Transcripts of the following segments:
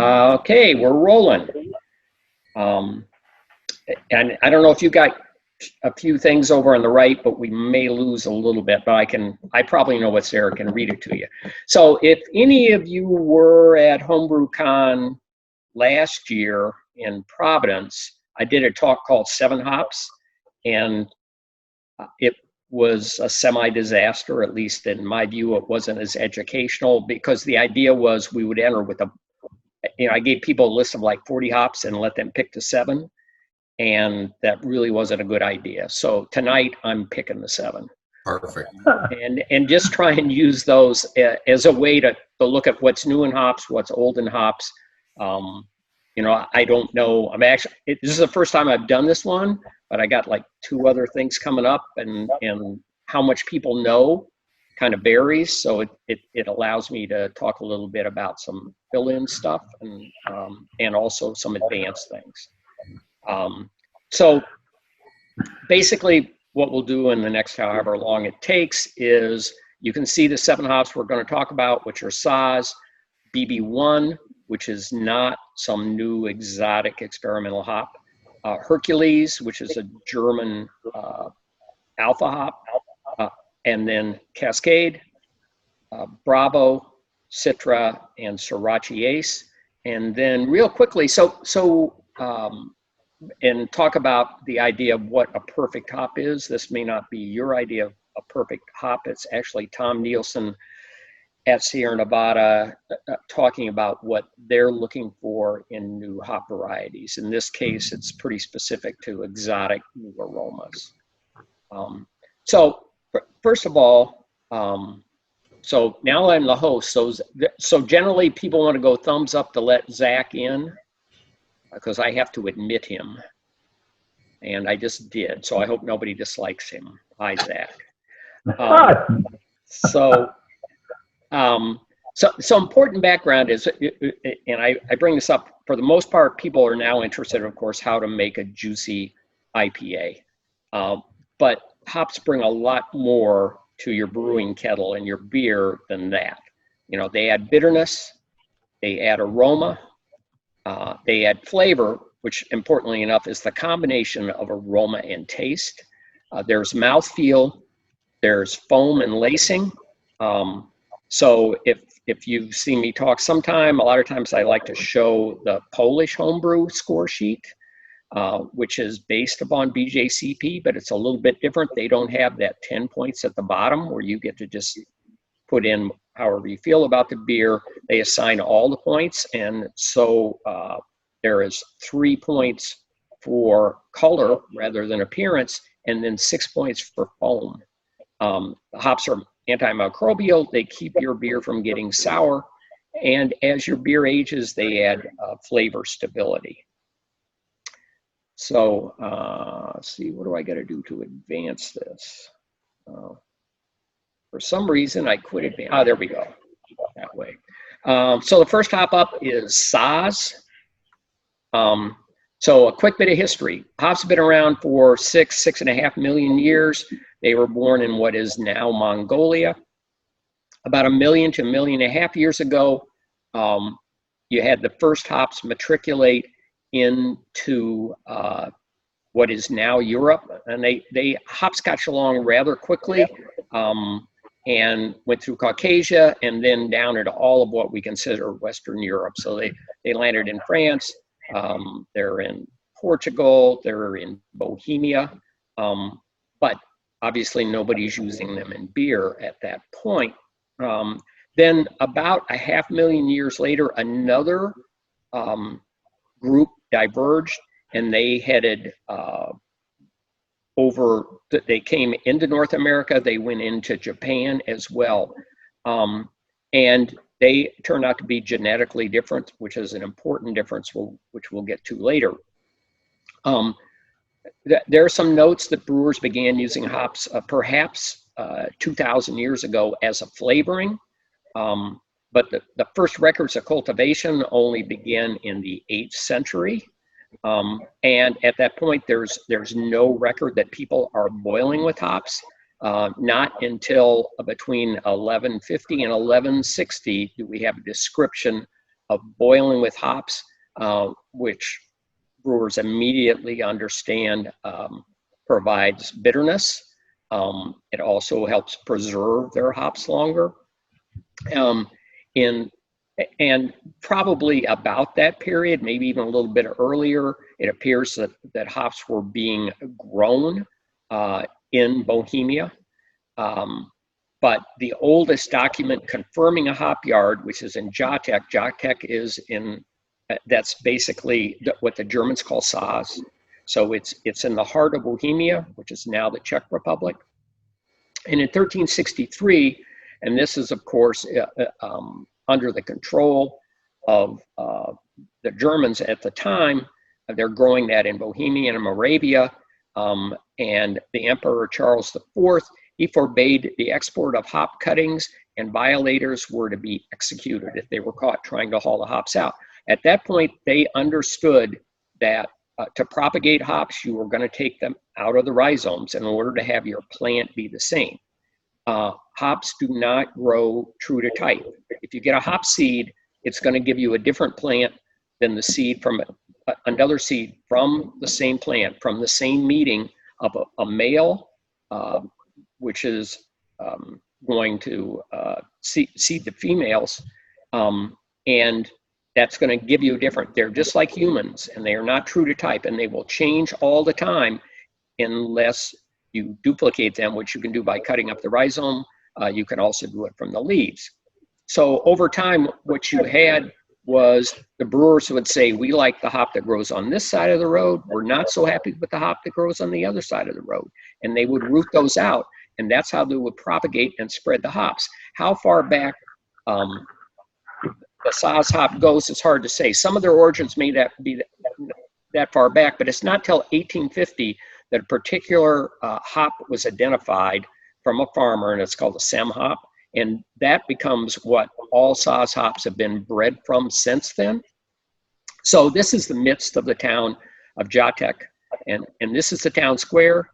Okay, we're rolling. And I don't know if you got a few things over on the right, but we may lose a little bit, but I probably know what's there, can read it to you. So if any of you were at HomebrewCon last year in Providence, I did a talk called 7 Hops, and it was a semi-disaster, at least in my view. It wasn't as educational because the idea was we would enter with I gave people a list of like 40 hops and let them pick the 7, and that really wasn't a good idea. So tonight I'm picking the 7. Perfect. And just try and use those as a way to look at what's new in hops, what's old in hops. I don't know. This is the first time I've done this one, but I got like 2 other things coming up, and how much people know kind of varies. So it allows me to talk a little bit about some fill-in stuff and also some advanced things. So basically what we'll do in the next however long it takes is you can see the 7 hops we're going to talk about, which are Saaz, BB1, which is not some new exotic experimental hop, Hercules, which is a German alpha hop, and then Cascade, Bravo, Citra, and Sriracha Ace. And then real quickly, and talk about the idea of what a perfect hop is. This may not be your idea of a perfect hop. It's actually Tom Nielsen at Sierra Nevada talking about what they're looking for in new hop varieties. In this case, it's pretty specific to exotic new aromas. So first of all, so now I'm the host. So generally people want to go thumbs up to let Zach in, because I have to admit him, and I just did. So I hope nobody dislikes him. Hi, Zach. So important background is, and I bring this up, for the most part, people are now interested, of course, how to make a juicy IPA. But hops bring a lot more to your brewing kettle and your beer than that. They add bitterness, they add aroma, they add flavor, which importantly enough is the combination of aroma and taste. There's mouthfeel, there's foam and lacing. So if you've seen me talk sometime, a lot of times I like to show the Polish homebrew score sheet, which is based upon BJCP, but it's a little bit different. They don't have that 10 points at the bottom where you get to just put in however you feel about the beer. They assign all the points, and so there is 3 points for color rather than appearance, and then 6 points for foam. The hops are antimicrobial. They keep your beer from getting sour, and as your beer ages, they add flavor stability. So let's see, what do I got to do to advance this? For some reason, I quit advance. Oh, there we go. That way. So the first hop up is Saaz. So a quick bit of history. Hops have been around for 6.5 million years. They were born in what is now Mongolia. About 1 million to 1.5 million years ago, you had the first hops matriculate into what is now Europe, and they hopscotched along rather quickly and went through Caucasia and then down into all of what we consider Western Europe. So they landed in France, they're in Portugal, they're in Bohemia, but obviously nobody's using them in beer at that point. Then about 500,000 years later, another group diverged, and they headed they came into North America, they went into Japan as well. And they turned out to be genetically different, which is an important difference, which we'll get to later. There are some notes that brewers began using hops perhaps 2,000 years ago as a flavoring. But the first records of cultivation only began in the 8th century. And at that point, there's no record that people are boiling with hops. Not until between 1150 and 1160 do we have a description boiling with hops, which brewers immediately understand provides bitterness. It also helps preserve their hops longer. And probably about that period, maybe even a little bit earlier, it appears that hops were being grown in Bohemia. But the oldest document confirming a hop yard, which is in Žatec. Žatec is that's basically what the Germans call Saz. So it's in the heart of Bohemia, which is now the Czech Republic. And in 1363, and this is of course under the control of the Germans at the time, they're growing that in Bohemia and Moravia, and the Emperor Charles IV, he forbade the export of hop cuttings, and violators were to be executed if they were caught trying to haul the hops out. At that point, they understood that to propagate hops, you were going to take them out of the rhizomes in order to have your plant be the same. Hops do not grow true to type. If you get a hop seed, it's going to give you a different plant than the seed from another seed from the same plant, from the same meeting of a male, which is going to seed the females, and that's going to give you different. They're just like humans, and they are not true to type, and they will change all the time unless you duplicate them, which you can do by cutting up the rhizome. You can also do it from the leaves. So over time, what you had was the brewers would say, we like the hop that grows on this side of the road. We're not so happy with the hop that grows on the other side of the road. And they would root those out, and that's how they would propagate and spread the hops. How far back the Saz hop goes is hard to say. Some of their origins may not be that far back, but it's not till 1850 that a particular hop was identified from a farmer, and it's called a Sem hop. And that becomes what all Saz hops have been bred from since then. So this is the midst of the town of Žatec, and this is the town square.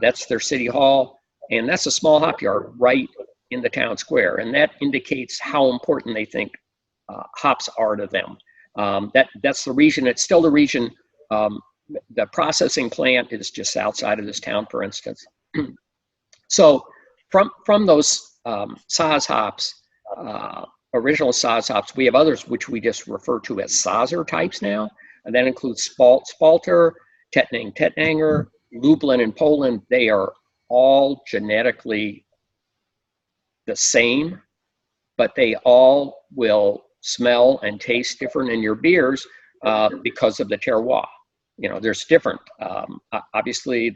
That's their city hall, and that's a small hop yard right in the town square. And that indicates how important they think hops are to them. That's the region. It's still the region. The processing plant is just outside of this town, for instance. So from those Saz hops, original Saz hops, we have others which we just refer to as Sazer types now, and that includes Spalter, Tettnanger, Lublin in Poland. They are all genetically the same, but they all will smell and taste different in your beers because of the terroir. You know, there's different. Obviously,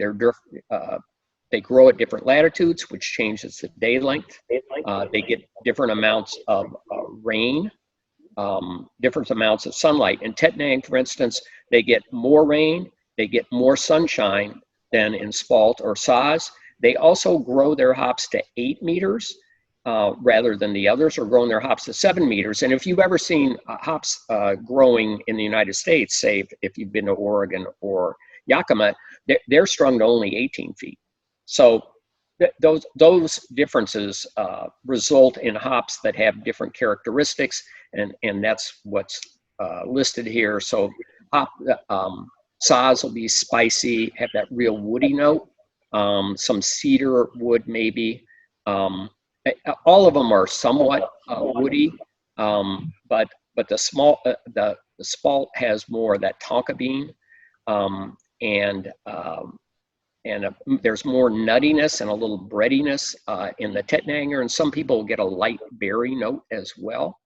they grow at different latitudes, which changes the day length. They get different amounts of rain, different amounts of sunlight. In Tettnang, for instance, they get more rain, they get more sunshine than in Spalt or Saz. They also grow their hops to 8 meters rather than the others, or growing their hops to 7 meters. And if you've ever seen hops growing in the United States, say if you've been to Oregon or Yakima, they're strung to only 18 feet. So those differences result in hops that have different characteristics, and that's what's listed here. So hop Saz will be spicy, have that real woody note, some cedar wood maybe. All of them are somewhat woody, but the Spalt has more of that tonka bean, and there's more nuttiness and a little breadiness in the Tettnanger, and some people get a light berry note as well.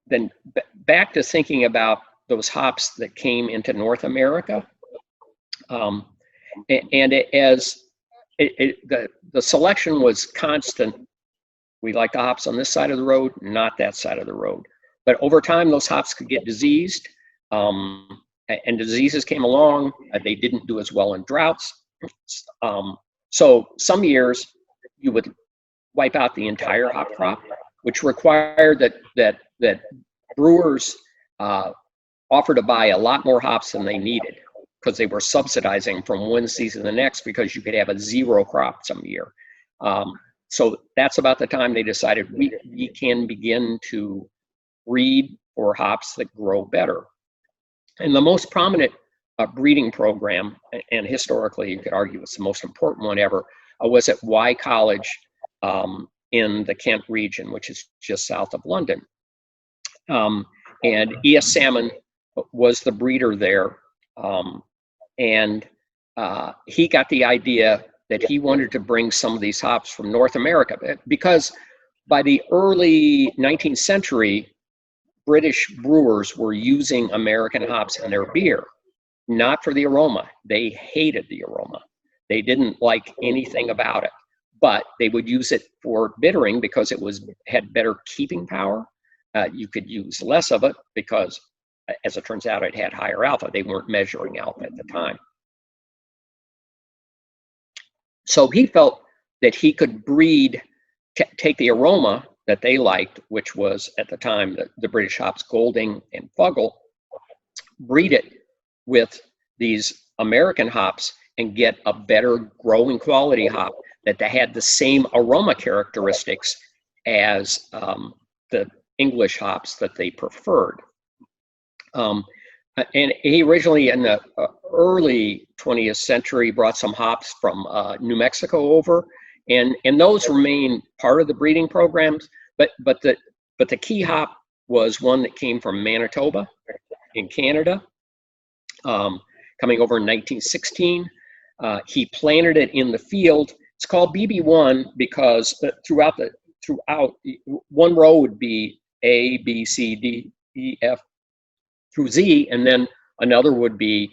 Then back to thinking about those hops that came into North America. The selection was constant. We like the hops on this side of the road, not that side of the road. But over time, those hops could get diseased, and diseases came along. They didn't do as well in droughts. So some years you would wipe out the entire hop crop, which required that brewers offer to buy a lot more hops than they needed, because they were subsidizing from one season to the next, because you could have a zero crop some year. So that's about the time they decided we can begin to breed for hops that grow better. And the most prominent breeding program, and historically you could argue it's the most important one ever, was at Y College in the Kent region, which is just south of London. And E.S. Salmon was the breeder there. And he got the idea that he wanted to bring some of these hops from North America, because by the early 19th century, British brewers were using American hops in their beer, not for the aroma. They hated the aroma. They didn't like anything about it, but they would use it for bittering because it had better keeping power. You could use less of it because, as it turns out, it had higher alpha. They weren't measuring alpha at the time. So he felt that he could breed, take the aroma that they liked, which was at the time the British hops Golding and Fuggle, breed it with these American hops and get a better growing quality hop that they had the same aroma characteristics as the English hops that they preferred. And he originally, in the early 20th century, brought some hops from New Mexico over, and those remain part of the breeding programs. But the key hop was one that came from Manitoba in Canada, coming over in 1916. He planted it in the field. It's called BB1 because throughout one row would be A, B, C, D, E, F through Z, and then another would be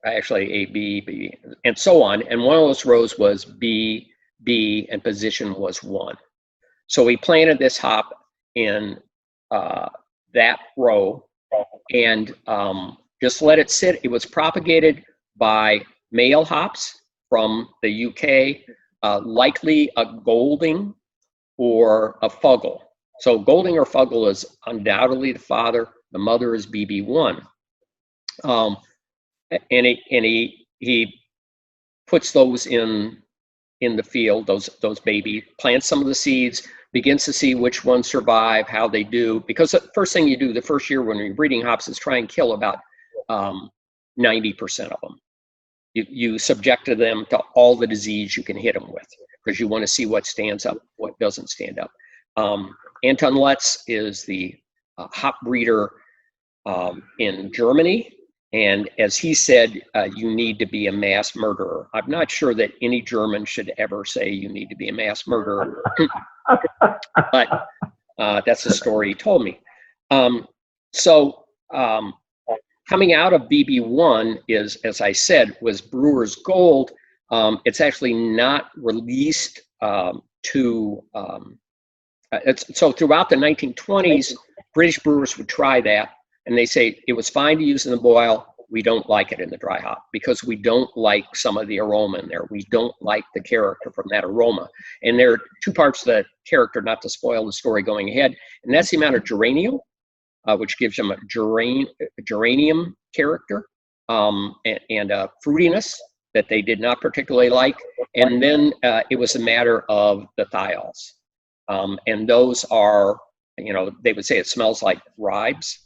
actually A, B, B, and so on. And one of those rows was B, B, and position was 1. So we planted this hop in that row and just let it sit. It was propagated by male hops from the UK, likely a Golding or a Fuggle. So Golding or Fuggle is undoubtedly the father. The mother is BB1. And he puts those in the field, those baby, plants some of the seeds, begins to see which ones survive, how they do. Because the first thing you do the first year when you're breeding hops is try and kill about 90% of them. You subject them to all the disease you can hit them with, because you want to see what stands up, what doesn't stand up. Anton Lutz is the hop breeder in Germany. And as he said, you need to be a mass murderer. I'm not sure that any German should ever say you need to be a mass murderer, but that's the story he told me. Coming out of BB1 is, as I said, was Brewer's Gold. It's actually not released so throughout the 1920s, British brewers would try that. And they say it was fine to use in the boil. We don't like it in the dry hop because we don't like some of the aroma in there. We don't like the character from that aroma. And there are two parts of the character, not to spoil the story going ahead. And that's the amount of geranium, which gives them a geranium character and a fruitiness that they did not particularly like. And then it was a matter of the thiols. And those are, they would say it smells like ribes.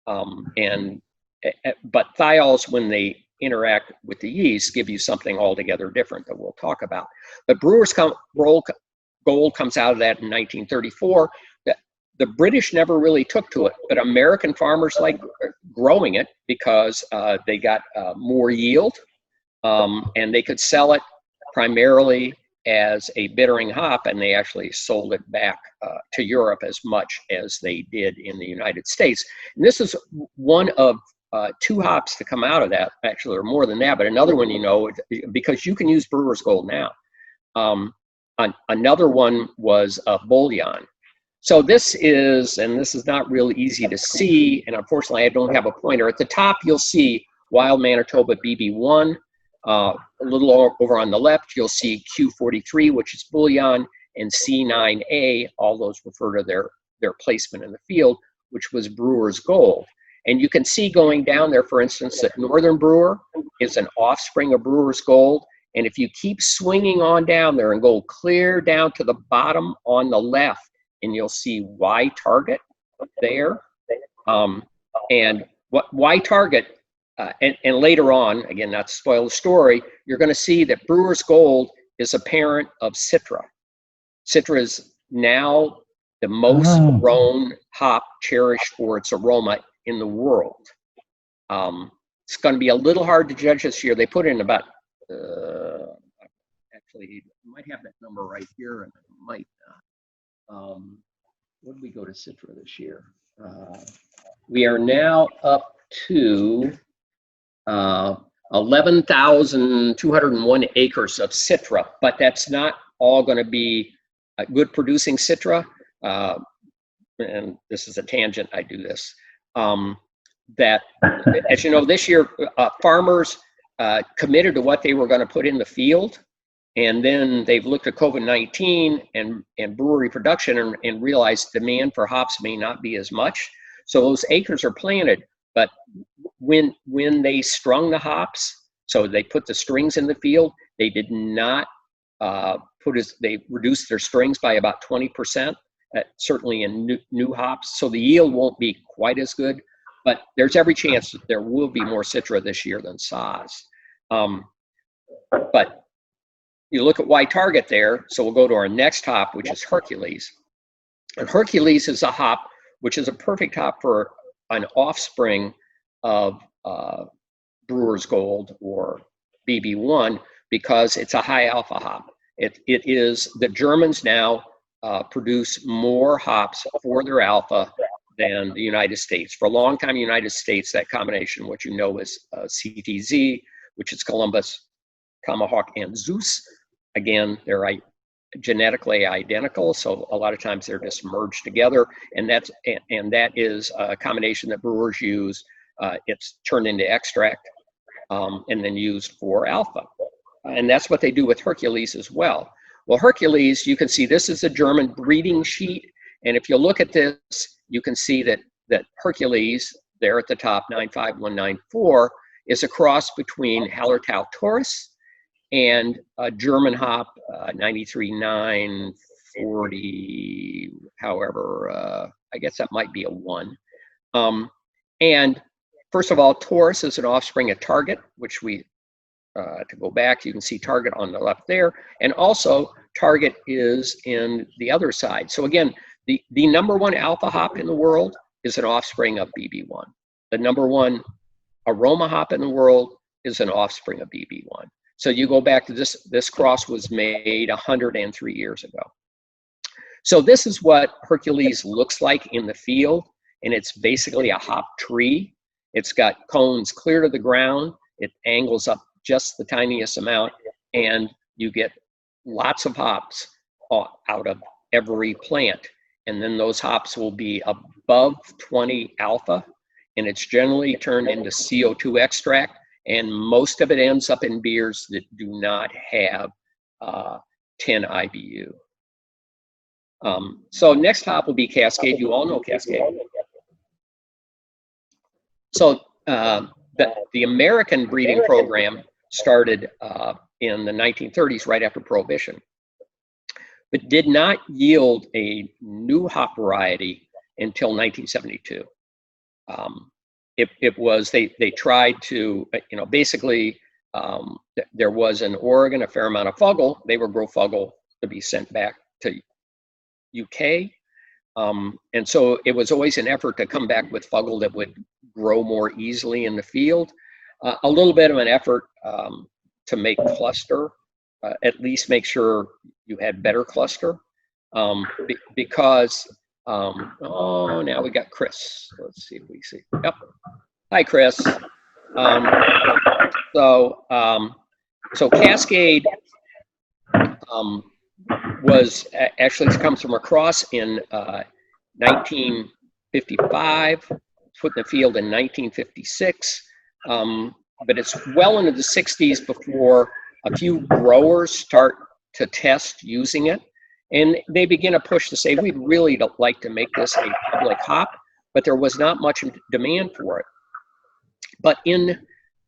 But thiols, when they interact with the yeast, give you something altogether different that we'll talk about. But Brewer's Gold comes out of that in 1934. The British never really took to it, but American farmers like growing it because they got more yield, and they could sell it primarily as a bittering hop, and they actually sold it back to Europe as much as they did in the United States. And this is one of two hops to come out of that, actually, or more than that, but another one, because you can use Brewer's Gold now. Another one was Bouillon. So this is not real easy to see, and unfortunately I don't have a pointer. At the top you'll see Wild Manitoba BB1. A little over on the left, you'll see Q43, which is Bouillon, and C9A, all those refer to their placement in the field, which was Brewer's Gold. And you can see going down there, for instance, that Northern Brewer is an offspring of Brewer's Gold, And if you keep swinging on down there and go clear down to the bottom on the left, and you'll see Y target there. And what Y target, and later on, again, not to spoil the story, you're going to see that Brewer's Gold is a parent of Citra. Citra is now the most grown hop cherished for its aroma in the world. It's going to be a little hard to judge this year. They put in about, actually, I might have that number right here, and I might not. What did we go to Citra this year? We are now up to 11,201 acres of Citra, but that's not all going to be a good producing Citra. And this is a tangent, I do this. That, as you know, this year, farmers committed to what they were going to put in the field. And then they've looked at COVID-19 and brewery production and realized demand for hops may not be as much. So those acres are planted, but when they strung the hops, so they put the strings in the field, they did not they reduced their strings by about 20%, certainly in new hops. So the yield won't be quite as good, but there's every chance that there will be more Citra this year than Saaz. But you look at Y target there, so we'll go to our next hop, which is Hercules. And Hercules is a hop which is a perfect hop for an offspring of Brewer's Gold or BB1 because it's a high alpha hop. It is, the Germans now produce more hops for their alpha than the United States. For a long time, the United States, that combination, what you know is CTZ, which is Columbus, Tomahawk, and Zeus. Again, they're genetically identical, so a lot of times they're just merged together, and that is a combination that brewers use. It's turned into extract and then used for alpha, and that's what they do with Hercules as well. Well, Hercules, you can see this is a German breeding sheet, and if you look at this, you can see that Hercules there at the top, 95194, is a cross between Hallertau Taurus and a German hop, 93,940, however, I guess that might be a 1. And first of all, Taurus is an offspring of Target, which we, to go back, you can see Target on the left there. And also, Target is in the other side. So again, the #1 alpha hop in the world is an offspring of BB1. The #1 aroma hop in the world is an offspring of BB1. So you go back to this cross was made 103 years ago. So this is what Hercules looks like in the field, and it's basically a hop tree. It's got cones clear to the ground. It angles up just the tiniest amount, and you get lots of hops out of every plant. And then those hops will be above 20 alpha, and it's generally turned into CO2 extract. And most of it ends up in beers that do not have 10 IBU. So next hop will be Cascade. You all know Cascade. So the American breeding program started in the 1930s, right after Prohibition, but did not yield a new hop variety until 1972. It was, they tried to, basically there was in Oregon a fair amount of Fuggle. They would grow Fuggle to be sent back to UK. And so it was always an effort to come back with Fuggle that would grow more easily in the field. A little bit of an effort to make cluster, at least make sure you had better cluster, because oh, now we got Chris. Let's see if we see. Yep. Hi, Chris. So Cascade was actually comes from a cross in 1955, put in the field in 1956, but it's well into the 60s before a few growers start to test using it. And they begin a push to say, we'd really like to make this a public hop, but there was not much demand for it. But in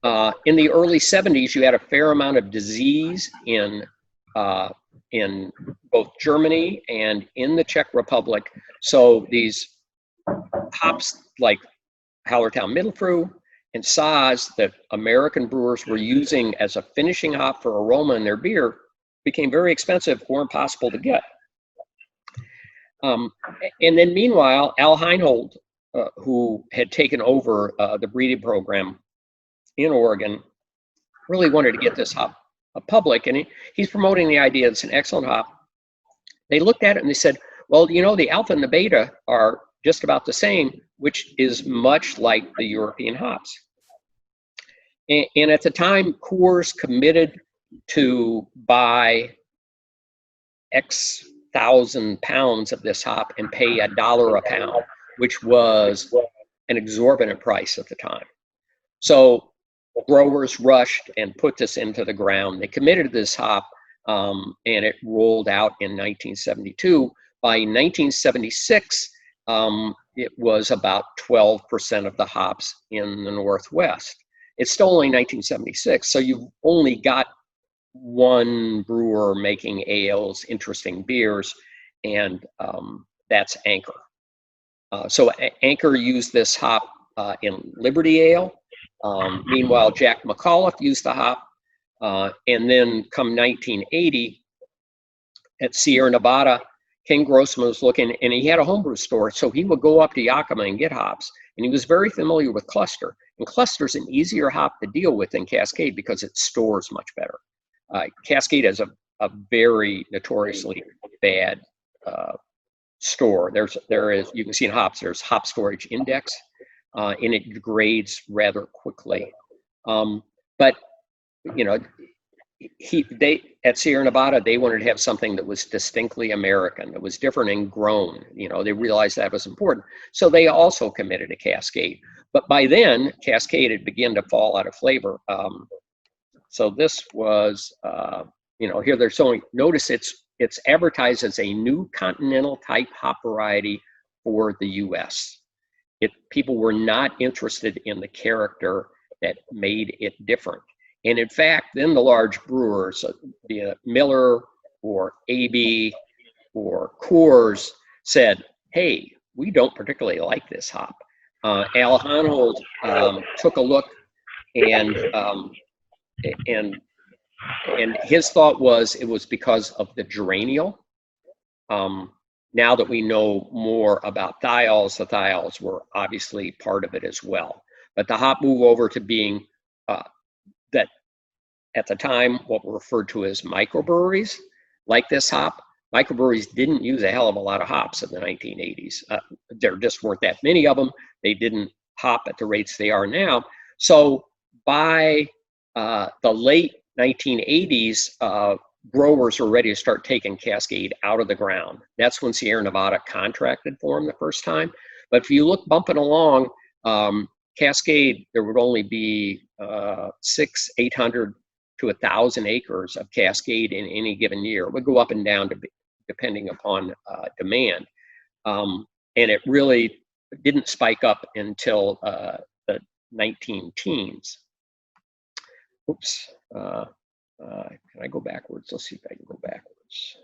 In the early 70s, you had a fair amount of disease in both Germany and in the Czech Republic. So these hops like Hallertau Mittelfrüh and Saaz that American brewers were using as a finishing hop for aroma in their beer became very expensive or impossible to get. And then meanwhile, Al Heinhold, who had taken over the breeding program in Oregon, really wanted to get this hop public, and he's promoting the idea it's an excellent hop. They looked at it and they said, well, you know, the alpha and the beta are just about the same, which is much like the European hops. And at the time, Coors committed to buy X thousand pounds of this hop and pay $1 a pound, which was an exorbitant price at the time. So growers rushed and put this into the ground. They committed to this hop, and it rolled out in 1972. By 1976, it was about 12% of the hops in the Northwest. It's still only 1976, so you've only got one brewer making ales, interesting beers, and that's Anchor. So Anchor used this hop in Liberty Ale. Meanwhile, Jack McAuliffe used the hop, and then come 1980, at Sierra Nevada, Ken Grossman was looking, and he had a homebrew store, so he would go up to Yakima and get hops, and he was very familiar with Cluster. And Cluster's an easier hop to deal with than Cascade because it stores much better. Cascade has a very notoriously bad store. You can see in hops, there's hop storage index, and it degrades rather quickly. But you know, they at Sierra Nevada, they wanted to have something that was distinctly American, that was different and grown. You know, they realized that was important, so they also committed to Cascade. But by then, Cascade had begun to fall out of flavor. So this was, you know, here they're showing. Notice it's advertised as a new continental type hop variety for the U.S. People were not interested in the character that made it different. And in fact, then the large brewers, be it Miller or AB or Coors, said, hey, we don't particularly like this hop. Al Heinhold took a look, and his thought was it was because of the geraniol. Now that we know more about thiols, the thiols were obviously part of it as well. But the hop moved over to being that at the time what were referred to as microbreweries, like this hop. Microbreweries didn't use a hell of a lot of hops in the 1980s. There just weren't that many of them. They didn't hop at the rates they are now. So by the late 1980s, growers were ready to start taking Cascade out of the ground. That's when Sierra Nevada contracted for them the first time. But if you look bumping along, Cascade, there would only be 800 to 1,000 acres of Cascade in any given year. It would go up and down depending upon demand. And it really didn't spike up until the 19-teens. Oops. Can I go backwards? Let's see if I can go backwards.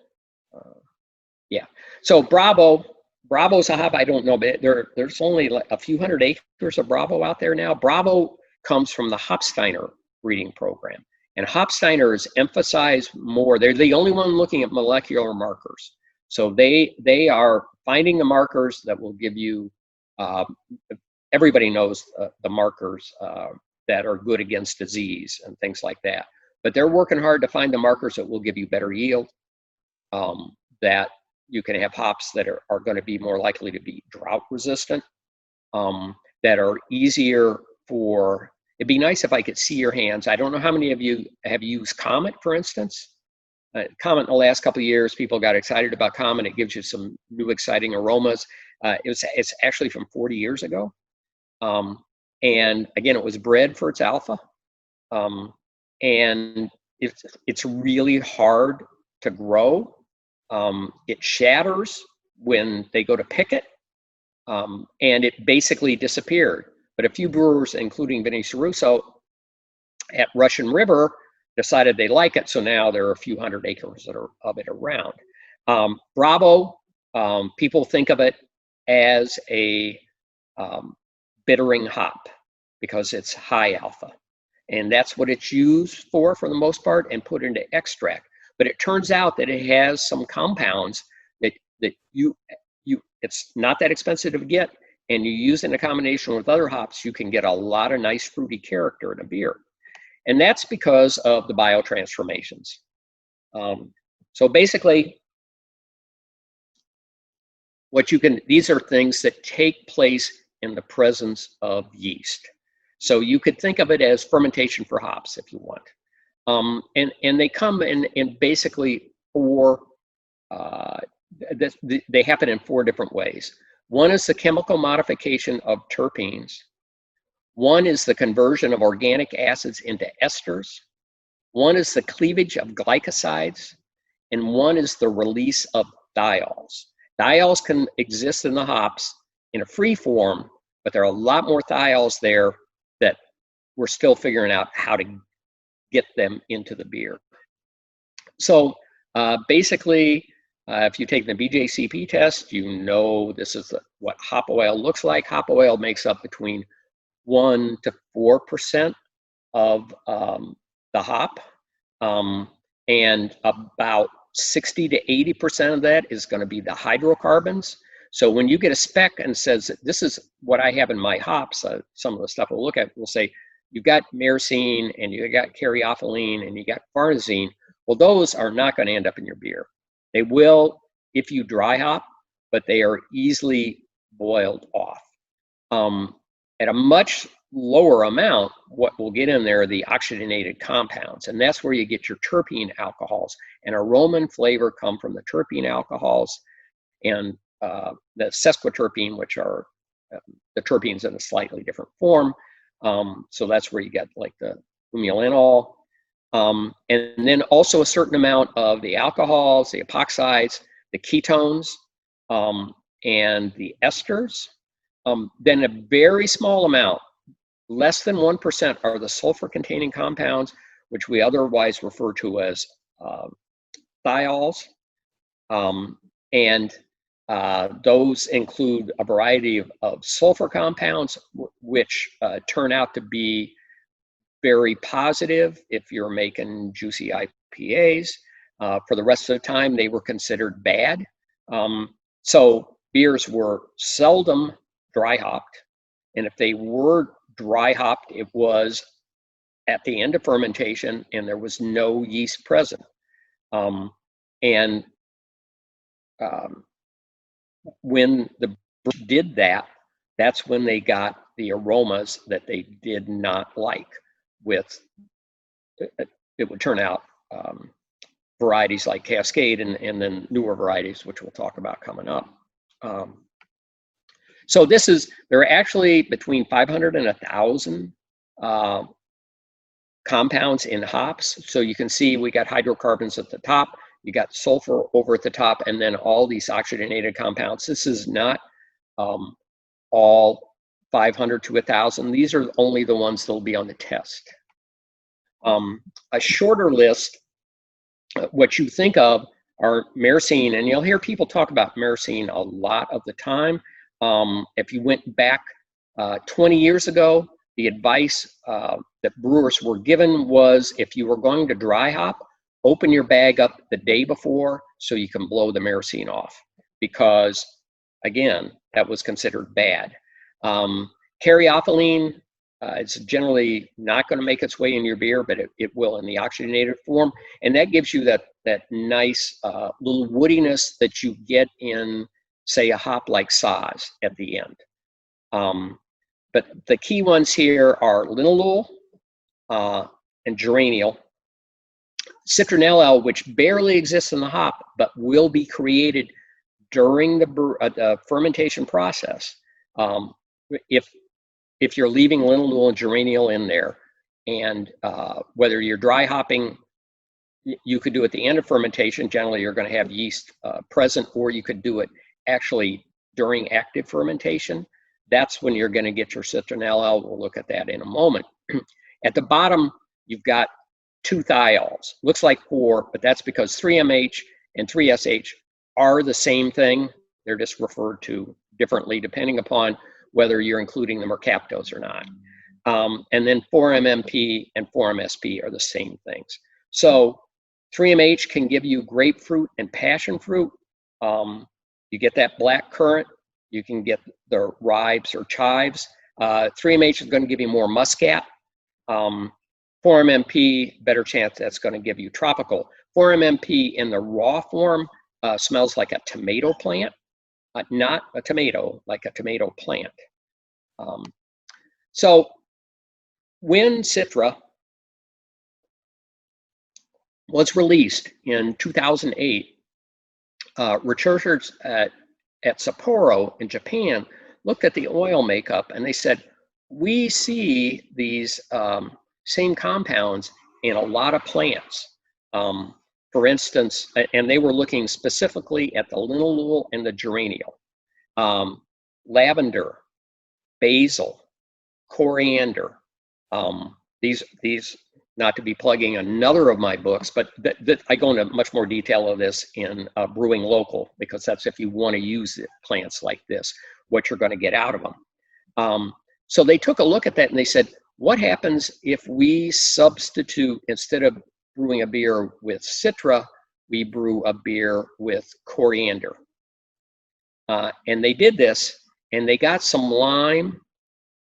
Yeah. So Bravo's a hop. I don't know, but there's only like a few hundred acres of Bravo out there now. Bravo comes from the Hopsteiner breeding program. And Hopsteiner is emphasized more. They're the only one looking at molecular markers. So they are finding the markers that will give you, everybody knows the markers that are good against disease and things like that. But they're working hard to find the markers that will give you better yield, that you can have hops that are going to be more likely to be drought resistant, that are easier for, it'd be nice if I could see your hands. I don't know how many of you have used Comet, for instance. Comet in the last couple of years, people got excited about Comet. It gives you some new exciting aromas. It's actually from 40 years ago. And again, it was bred for its alpha. And it's really hard to grow. It shatters when they go to pick it, and it basically disappeared. But a few brewers, including Vinny Ceruso, at Russian River decided they like it, so now there are a few hundred acres of it around. Bravo, people think of it as a bittering hop because it's high alpha. And that's what it's used for the most part, and put into extract. But it turns out that it has some compounds that it's not that expensive to get, and you use it in a combination with other hops, you can get a lot of nice fruity character in a beer. And that's because of the biotransformations. So basically, these are things that take place in the presence of yeast. So you could think of it as fermentation for hops if you want. And they come in basically four, they happen in four different ways. One is the chemical modification of terpenes. One is the conversion of organic acids into esters. One is the cleavage of glycosides. And one is the release of diols. Diols can exist in the hops in a free form, but there are a lot more diols there that we're still figuring out how to get them into the beer. So basically, if you take the BJCP test, you know this is what hop oil looks like. Hop oil makes up between 1 to 4% of the hop, and about 60 to 80% of that is going to be the hydrocarbons. So when you get a spec and says, this is what I have in my hops, some of the stuff we'll look at, we'll say, you've got myrcene, and you got caryophyllene, and you got farnesene. Well, those are not going to end up in your beer. They will if you dry hop, but they are easily boiled off. At a much lower amount, what we'll get in there are the oxygenated compounds, and that's where you get your terpene alcohols. And aroma and flavor come from the terpene alcohols and the sesquiterpene, which are the terpenes in a slightly different form. So that's where you get like the umulenol. And then also a certain amount of the alcohols, the epoxides, the ketones, and the esters. Then a very small amount, less than 1%, are the sulfur-containing compounds, which we otherwise refer to as thiols. And those include a variety of sulfur compounds, which turn out to be very positive if you're making juicy IPAs. For the rest of the time, they were considered bad. So beers were seldom dry hopped. And if they were dry hopped, it was at the end of fermentation and there was no yeast present. When the brewers did that, that's when they got the aromas that they did not like. With it would turn out varieties like Cascade and then newer varieties, which we'll talk about coming up. So there are actually between 500 and 1,000 compounds in hops. So you can see we got hydrocarbons at the top, you got sulfur over at the top, and then all these oxygenated compounds. This is not all 500 to 1,000. These are only the ones that'll be on the test. A shorter list, what you think of are myrcene, and you'll hear people talk about myrcene a lot of the time. If you went back 20 years ago, the advice that brewers were given was, if you were going to dry hop, open your bag up the day before so you can blow the myrcene off, because again, that was considered bad. Caryophyllene, it's generally not going to make its way in your beer, but it will in the oxygenated form, and that gives you that nice little woodiness that you get in, say, a hop like Saaz at the end. But the key ones here are linalool and geraniol. Citronellal, which barely exists in the hop, but will be created during the fermentation process. If you're leaving linalool and geraniol in there, and whether you're dry hopping, you could do it at the end of fermentation. Generally, you're going to have yeast present, or you could do it actually during active fermentation. That's when you're going to get your citronellal. We'll look at that in a moment. At the bottom, you've got 2 thiols. Looks like 4, but that's because 3MH and 3SH are the same thing. They're just referred to differently depending upon whether you're including them or captose or not. And then 4MMP and 4MSP are the same things. So 3MH can give you grapefruit and passion fruit. You get that black currant. You can get the ribes or chives. 3MH is going to give you more muscat. 4MMP, better chance that's going to give you tropical. 4MMP in the raw form smells like a tomato plant, not a tomato, like a tomato plant. So when Citra was released in 2008, researchers at Sapporo in Japan looked at the oil makeup and they said, we see these same compounds in a lot of plants. For instance, and they were looking specifically at the linalool and the geraniol, lavender, basil, coriander. These not to be plugging another of my books, but I go into much more detail of this in Brewing Local, because that's if you want to use plants like this, what you're going to get out of them. So they took a look at that and they said, what happens if we substitute, instead of brewing a beer with Citra, we brew a beer with coriander? And they did this, and they got some lime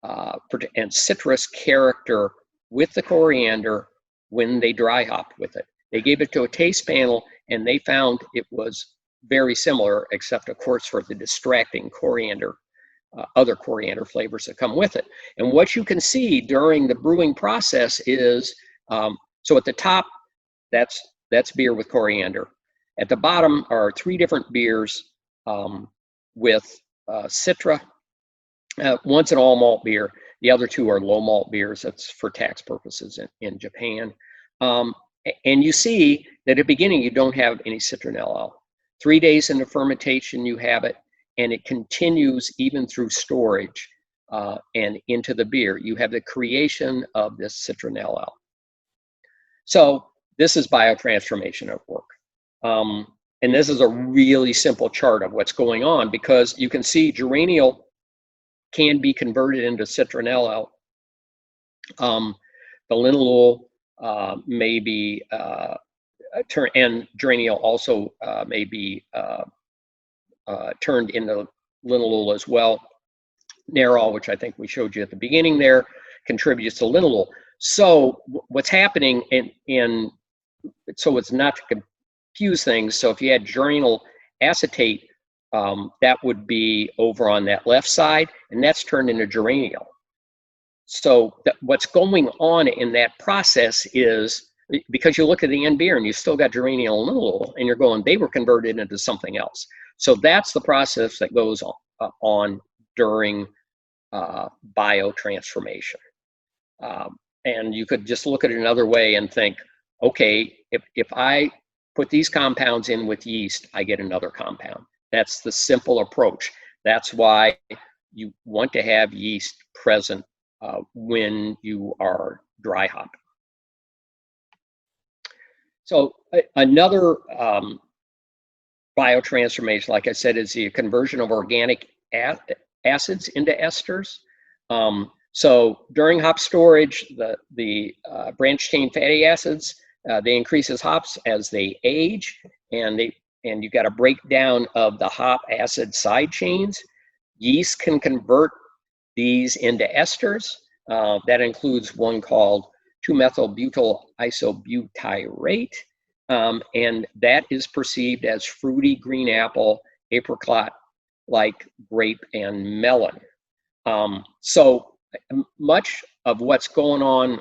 and citrus character with the coriander when they dry hopped with it. They gave it to a taste panel, and they found it was very similar, except of course for the distracting coriander, other coriander flavors that come with it. And what you can see during the brewing process is, so at the top, that's beer with coriander. At the bottom are 3 different beers with Citra. One's an all malt beer. The other 2 are low malt beers. That's for tax purposes in Japan. And you see that at the beginning, you don't have any citronella. 3 days into fermentation, you have it, and it continues even through storage and into the beer. You have the creation of this citronella. So this is biotransformation at work. And this is a really simple chart of what's going on, because you can see geraniol can be converted into citronella. The linalool may be and geraniol also may be turned into linalool as well. Nerol, which I think we showed you at the beginning there, contributes to linalool. So what's happening so it's not to confuse things. So if you had geranyl acetate, that would be over on that left side, and that's turned into geraniol. So what's going on in that process is, because you look at the end beer and you still got geraniol and linalool, and you're going, they were converted into something else. So that's the process that goes on during biotransformation. And you could just look at it another way and think, okay, if I put these compounds in with yeast, I get another compound. That's the simple approach. That's why you want to have yeast present when you are dry hopping. So another biotransformation, like I said, is the conversion of organic acids into esters. So during hop storage, the branched chain fatty acids, they increase as hops as they age, and you got a breakdown of the hop acid side chains. Yeast can convert these into esters. That includes one called 2-methylbutyl isobutyrate, and that is perceived as fruity green apple, apricot, like grape and melon. So much of what's going on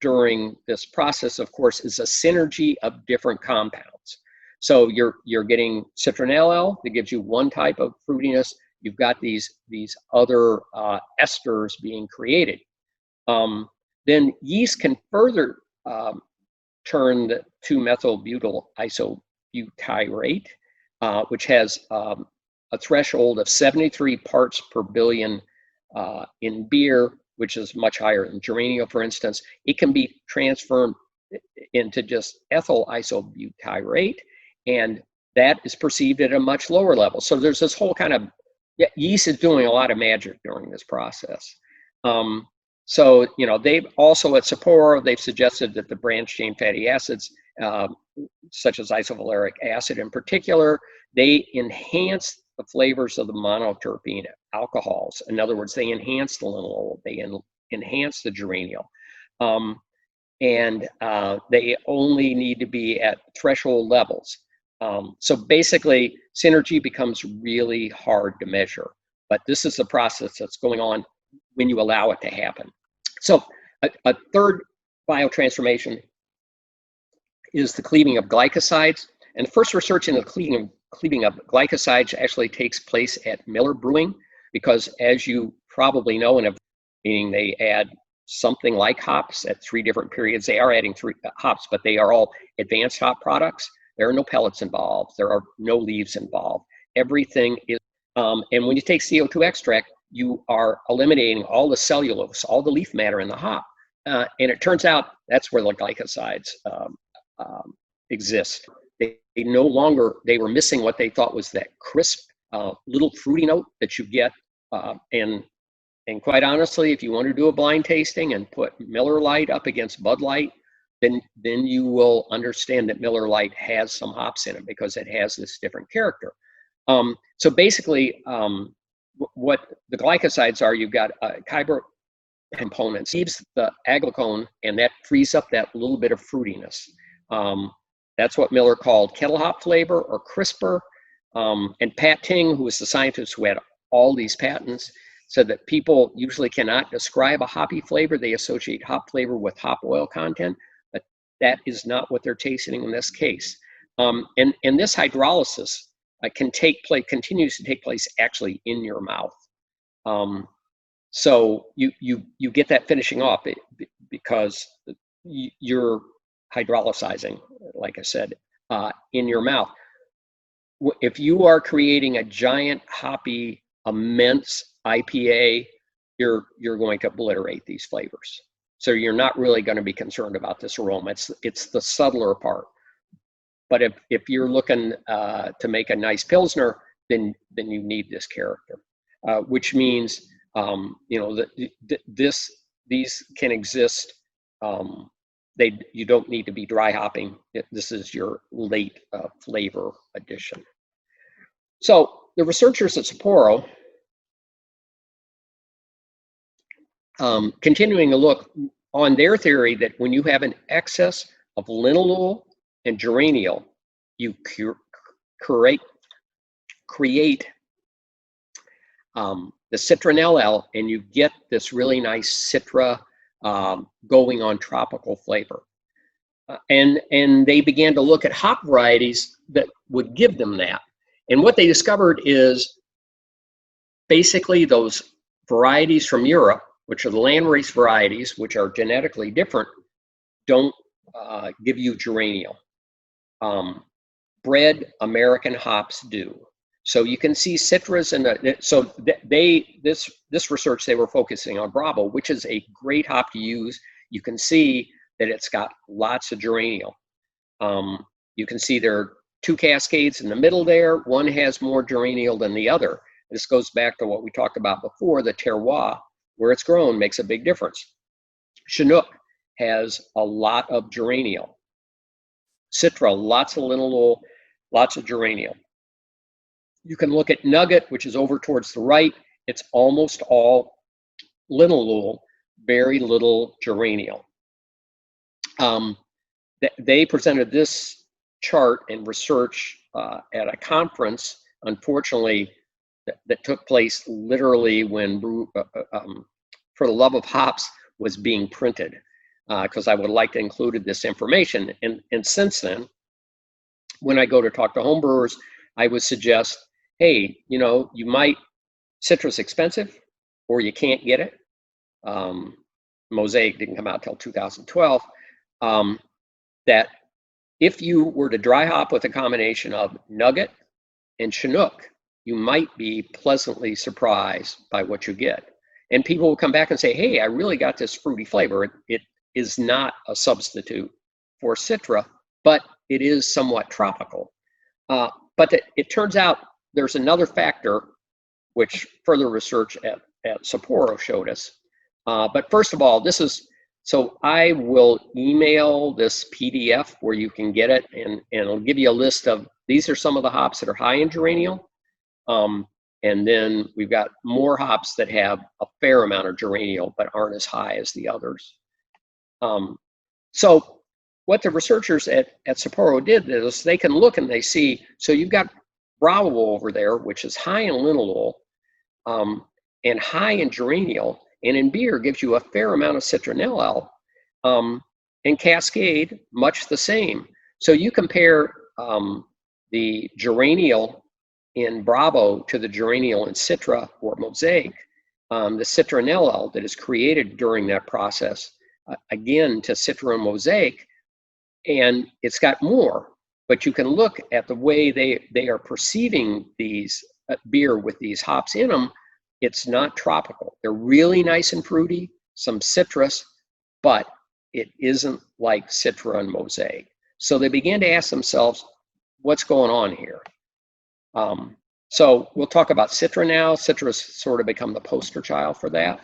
during this process, of course, is a synergy of different compounds. So you're getting citronella that gives you one type of fruitiness. You've got these other esters being created. Then yeast can further turn the 2-methylbutyl isobutyrate, which has a threshold of 73 parts per billion in beer, which is much higher than geraniol, for instance, it can be transformed into just ethyl isobutyrate, and that is perceived at a much lower level. So there's this whole kind of, yeast is doing a lot of magic during this process. So, you know, they've also at Sapporo, they've suggested that the branched chain fatty acids, such as isovaleric acid in particular, they enhance the flavors of the monoterpene alcohols. In other words, they enhance the linalool, they enhance the geraniol. And they only need to be at threshold levels. So basically, synergy becomes really hard to measure. But this is the process that's going on when you allow it to happen. So a third biotransformation is the cleaving of glycosides. And the first research in the cleaving of glycosides actually takes place at Miller Brewing, because as you probably know, meaning they add something like hops at 3 different periods. They are adding 3 hops, but they are all advanced hop products. There are no pellets involved. There are no leaves involved. Everything is, and when you take CO2 extract, you are eliminating all the cellulose, all the leaf matter in the hop. And it turns out that's where the glycosides exist. They no longer, they were missing what they thought was that crisp little fruity note that you get. And quite honestly, if you want to do a blind tasting and put Miller Lite up against Bud Light, then you will understand that Miller Lite has some hops in it because it has this different character. So basically, what the glycosides are, you've got kyber components, leaves the aglycone, and that frees up that little bit of fruitiness. That's what Miller called kettle hop flavor or crisper. And Pat Ting, who was the scientist who had all these patents, said that people usually cannot describe a hoppy flavor. They associate hop flavor with hop oil content, but that is not what they're tasting in this case. And this hydrolysis continues to take place actually in your mouth. So you get that finishing off because you're hydrolysizing, like I said, in your mouth. If you are creating a giant hoppy, immense IPA, you're going to obliterate these flavors. So you're not really going to be concerned about this aroma. It's the subtler part. But if you're looking to make a nice Pilsner, then you need this character, which means you know that these can exist. You don't need to be dry hopping. This is your late flavor addition. So the researchers at Sapporo, continuing to look on their theory that when you have an excess of linalool and geraniol, you create the citronelle L, and you get this really nice citra going on tropical flavor. And they began to look at hop varieties that would give them that. And what they discovered is basically those varieties from Europe, which are the landrace varieties, which are genetically different, don't give you geraniol. Bred American hops do. So you can see citras, and so this research, they were focusing on Bravo, which is a great hop to use. You can see that it's got lots of geraniol. You can see there are 2 cascades in the middle there. One has more geraniol than the other. This goes back to what we talked about before, the terroir, where it's grown makes a big difference. Chinook has a lot of geraniol. Citra, lots of linalool, lots of geraniol. You can look at Nugget, which is over towards the right. It's almost all linalool, very little geraniol. They presented this chart and research at a conference, unfortunately, that took place literally when For the Love of Hops was being printed, because I would like to include this information. And since then, when I go to talk to homebrewers, I would suggest, hey, you know, citrus expensive, or you can't get it. Mosaic didn't come out till 2012. That if you were to dry hop with a combination of Nugget and Chinook, you might be pleasantly surprised by what you get. And people will come back and say, hey, I really got this fruity flavor. It is not a substitute for Citra, but it is somewhat tropical. But it turns out there's another factor which further research at Sapporo showed us. But first of all, so I will email this PDF where you can get it, and it'll give you a list of, these are some of the hops that are high in geraniol. And then we've got more hops that have a fair amount of geraniol but aren't as high as the others. So what the researchers at Sapporo did is they can look and they see, so you've got Bravo over there, which is high in linalool and high in geraniol, and in beer gives you a fair amount of citronellal, and Cascade, much the same. So you compare the geraniol in Bravo to the geraniol in Citra or Mosaic, the citronellal that is created during that process, again, to Citra and Mosaic, and it's got more. But you can look at the way they are perceiving these beer with these hops in them. It's not tropical. They're really nice and fruity, some citrus, but it isn't like Citra and Mosaic. So they began to ask themselves, what's going on here? So we'll talk about Citra now. Citra's sort of become the poster child for that.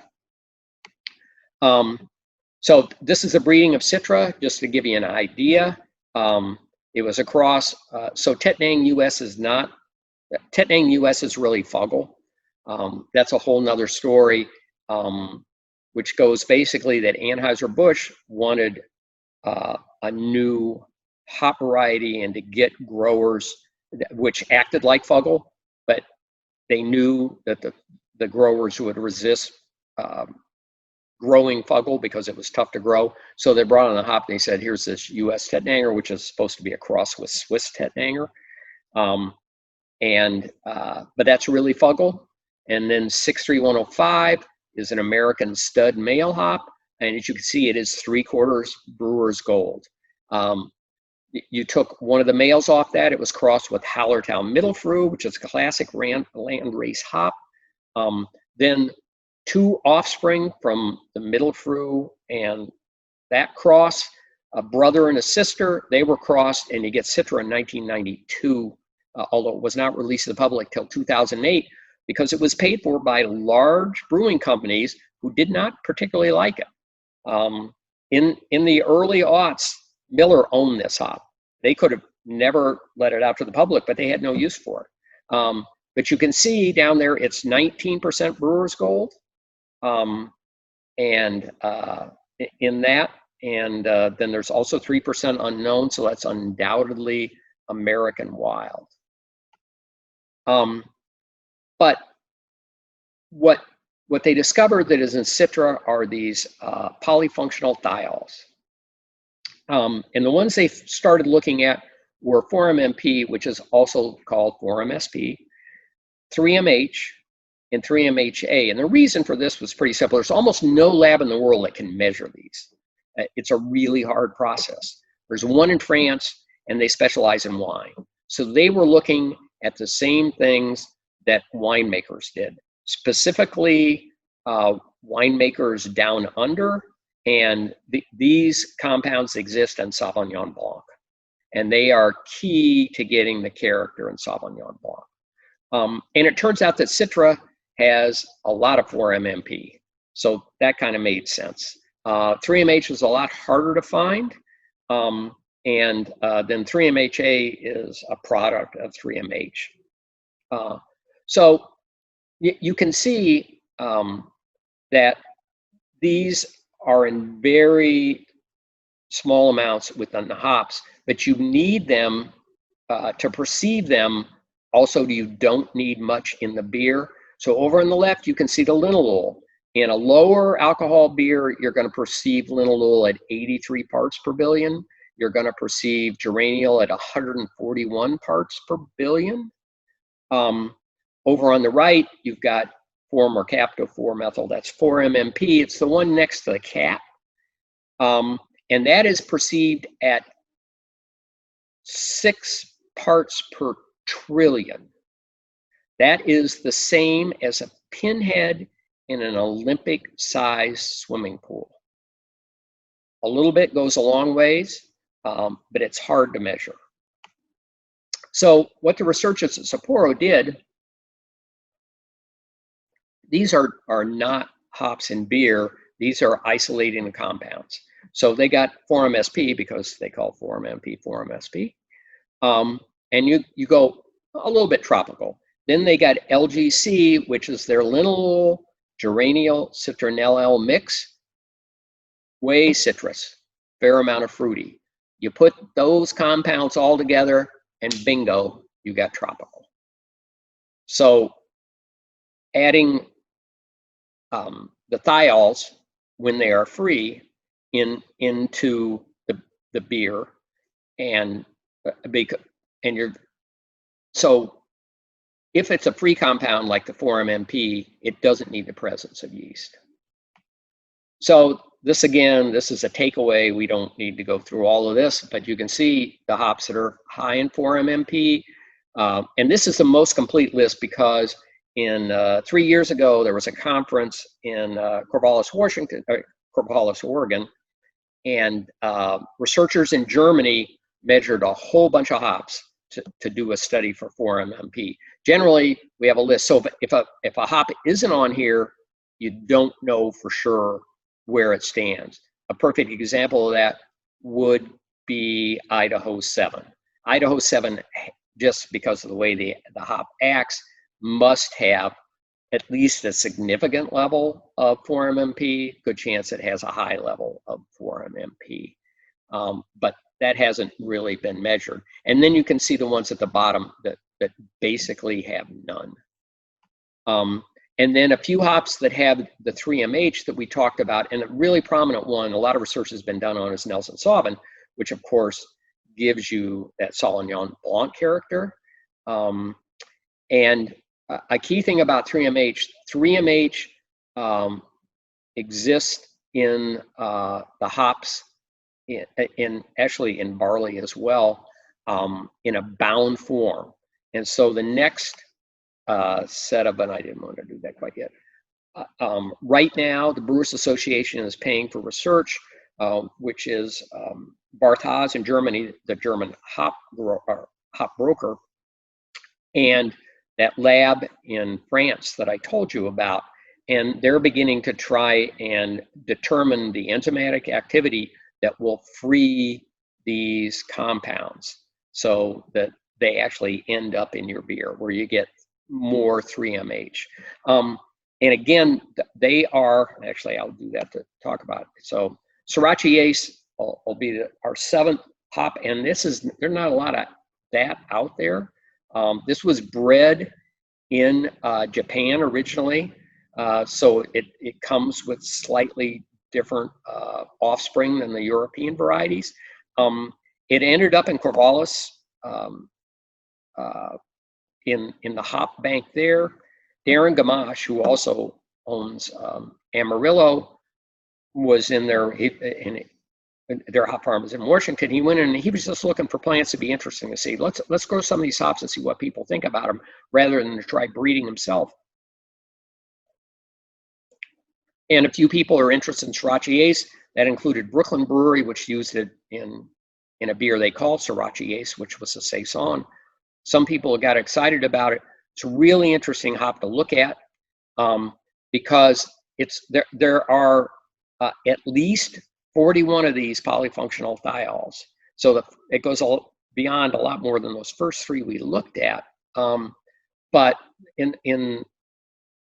So this is a breeding of Citra, just to give you an idea. It was across, so Tettnang US is not, Tettnang US is really fungal. That's a whole nother story, which goes basically that Anheuser-Busch wanted a new hop variety and to get growers which acted like fungal, but they knew that the growers would resist growing fungal because it was tough to grow. So they brought on a hop and they said, here's this US Tettnanger, which is supposed to be a cross with Swiss Tettnanger. But that's really fungal. And then 63105 is an American stud male hop. And as you can see, it is 3/4 Brewer's Gold. You took one of the males off that. It was crossed with Hallertau Mittelfrüh, which is a classic landrace hop. Then 2 offspring from the Mittelfrüh and that cross, a brother and a sister, they were crossed, and you get Citra in 1992, although it was not released to the public till 2008, because it was paid for by large brewing companies who did not particularly like it. In the early aughts, Miller owned this hop. They could have never let it out to the public, but they had no use for it. But you can see down there, it's 19% Brewer's Gold. In that, and then there's also 3% unknown, so that's undoubtedly American Wild. But what they discovered that is in Citra are these polyfunctional thiols. And the ones they started looking at were 4-MMP, which is also called 4-MSP, 3-MH, and 3-MHA. And the reason for this was pretty simple. There's almost no lab in the world that can measure these. It's a really hard process. There's one in France, and they specialize in wine. So they were looking at the same things that winemakers did, specifically winemakers down under, and these compounds exist in Sauvignon Blanc, and they are key to getting the character in Sauvignon Blanc. And it turns out that Citra has a lot of 4-MMP, so that kind of made sense. 3-MH is a lot harder to find, and then 3-MHA is a product of 3-MH. So you can see that these are in very small amounts within the hops, but you need them to perceive them. Also, you don't need much in the beer. So over on the left, you can see the linalool. In a lower alcohol beer, you're going to perceive linalool at 83 parts per billion. You're going to perceive geraniol at 141 parts per billion. Over on the right, you've got 4-mercapto-4-methyl. That's 4-MMP. It's the one next to the cap. And that is perceived at 6 parts per trillion. That is the same as a pinhead in an Olympic-sized swimming pool. A little bit goes a long ways, but it's hard to measure. So what the researchers at Sapporo did, these are not hops in beer, these are isolating the compounds. So they got 4-MSP because they call 4-MP 4-MSP. And you go a little bit tropical. Then they got LGC, which is their linalool geraniol citronellal mix, way citrus, fair amount of fruity. You put those compounds all together and bingo, you got tropical. So adding the thiols when they are free into the beer and so if it's a free compound like the 4-MMP, it doesn't need the presence of yeast. So this is a takeaway. We don't need to go through all of this, but you can see the hops that are high in 4-MMP. And this is the most complete list because 3 years ago, there was a conference in Corvallis, Oregon, and researchers in Germany measured a whole bunch of hops to do a study for 4-MMP. Generally, we have a list. So if a hop isn't on here, you don't know for sure where it stands. A perfect example of that would be Idaho 7. Idaho 7, just because of the way the hop acts, must have at least a significant level of 4-MMP. Good chance it has a high level of 4-MMP. But that hasn't really been measured. And then you can see the ones at the bottom that basically have none. And then a few hops that have the 3-MH that we talked about, and a really prominent one, a lot of research has been done on, is Nelson Sauvin, which of course gives you that Sauvignon Blanc character. And a key thing about 3-MH exists in the hops, actually in barley as well, in a bound form. And so the next setup, and I didn't want to do that quite yet. Right now, the Brewers Association is paying for research, which is Barthas in Germany, the German hop broker, and that lab in France that I told you about. And they're beginning to try and determine the enzymatic activity that will free these compounds so that they actually end up in your beer where you get more 3-MH. And again, they are, actually I'll do that to talk about it. So Sriracha Ace will be our 7th hop, and there's not a lot of that out there. This was bred in Japan originally, so it comes with slightly different offspring than the European varieties. It ended up in Corvallis in the hop bank there. Darren Gamache, who also owns Amarillo, was in their hop farm is in Washington. He went in and he was just looking for plants to be interesting to see. Let's grow some of these hops and see what people think about them, rather than to try breeding himself. And a few people are interested in Sriracha Ace. That included Brooklyn Brewery, which used it in a beer they called Sriracha Ace, which was a saison. Some people got excited about it. It's a really interesting hop to look at because there are at least 41 of these polyfunctional thiols. So it goes beyond a lot more than those first 3 we looked at. But in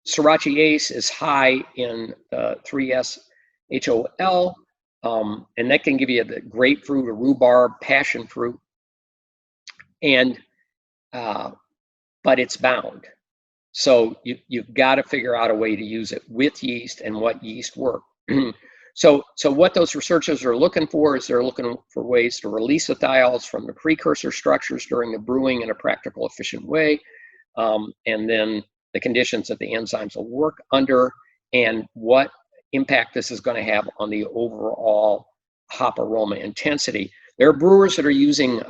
Sriracha Ace is high in 3-S-HOL, and that can give you the grapefruit or rhubarb, passion fruit, and but it's bound. So you've got to figure out a way to use it with yeast and what yeast work. So what those researchers are looking for is they're looking for ways to release the thiols from the precursor structures during the brewing in a practical, efficient way, and then the conditions that the enzymes will work under, and what impact this is going to have on the overall hop aroma intensity. There are brewers that are using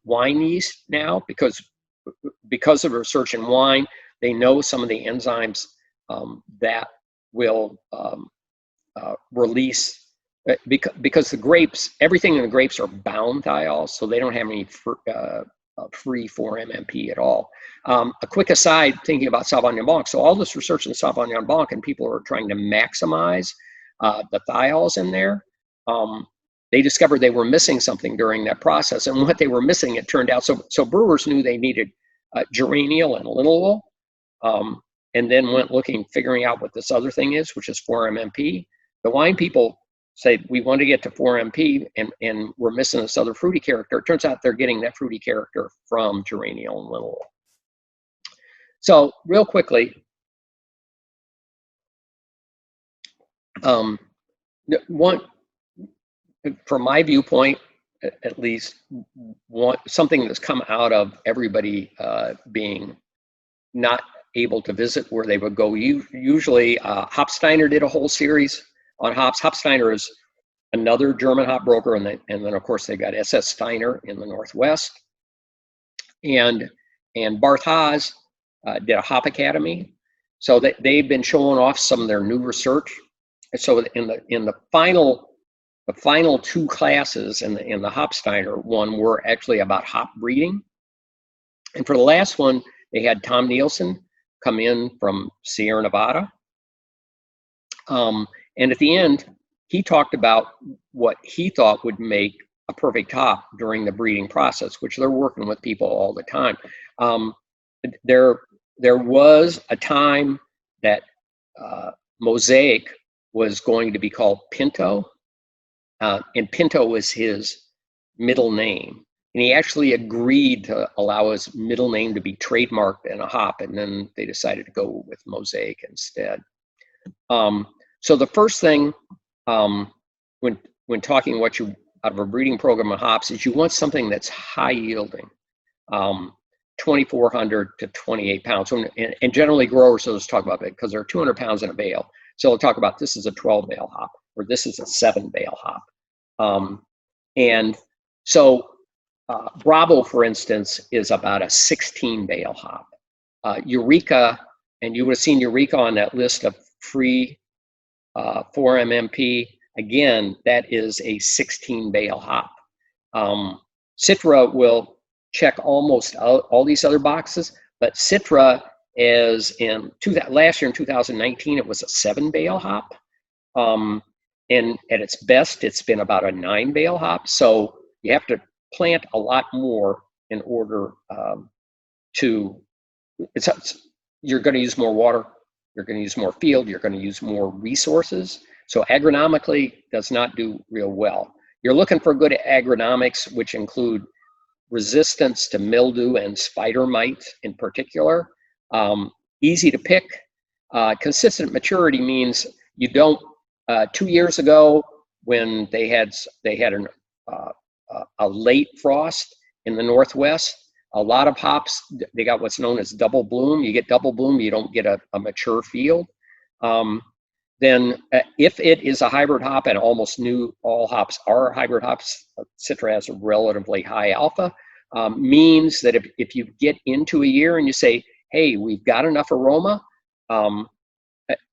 wine yeast now because of research in wine. They know some of the enzymes that will release, because the grapes, everything in the grapes are bound thiols, so they don't have any free 4-MMP at all. A quick aside, thinking about Sauvignon Blanc, so all this research in Sauvignon Blanc, and people are trying to maximize the thiols in there. They discovered they were missing something during that process, and what they were missing, it turned out, so brewers knew they needed geraniol and linalool, and then went looking, figuring out what this other thing is, which is 4-MMP. The wine people say, we want to get to 4-MP, and we're missing this other fruity character. It turns out they're getting that fruity character from geraniol and linalool. So real quickly, from my viewpoint, at least, something that's come out of everybody being not able to visit where they would go. Usually, Hopsteiner did a whole series on hops. Hopsteiner is another German hop broker, and then of course they got SS Steiner in the Northwest, and Barth Haas did a Hop Academy. So they've been showing off some of their new research. So in the final two classes in the Hopsteiner one were actually about hop breeding, and for the last one they had Tom Nielsen come in from Sierra Nevada, and at the end he talked about what he thought would make a perfect hop during the breeding process, which they're working with people all the time. There was a time that Mosaic was going to be called Pinto, and Pinto was his middle name. And he actually agreed to allow his middle name to be trademarked in a hop, and then they decided to go with Mosaic instead. So the first thing, when talking what you out of a breeding program of hops, is you want something that's high yielding, 2,400 to 28 pounds. And generally growers will just talk about it because they're 200 pounds in a bale. So they'll talk about this is a 12 bale hop, or this is a 7 bale hop. And so Bravo, for instance, is about a 16 bale hop. Eureka, and you would have seen Eureka on that list of free 4-MMP. Again, that is a 16 bale hop. Citra will check almost all these other boxes, but Citra is last year in 2019, it was a 7 bale hop. And at its best, it's been about a 9 bale hop. So you have to plant a lot more in order you're going to use more water, you're going to use more field, you're going to use more resources. So agronomically does not do real well. You're looking for good agronomics, which include resistance to mildew and spider mites in particular. Easy to pick. Consistent maturity means you don't. 2 years ago, when they had a late frost in the Northwest, a lot of hops, they got what's known as double bloom. You get double bloom, you don't get a mature field. Then if it is a hybrid hop, and almost all hops are hybrid hops, Citra has a relatively high alpha, means that if you get into a year and you say, hey, we've got enough aroma,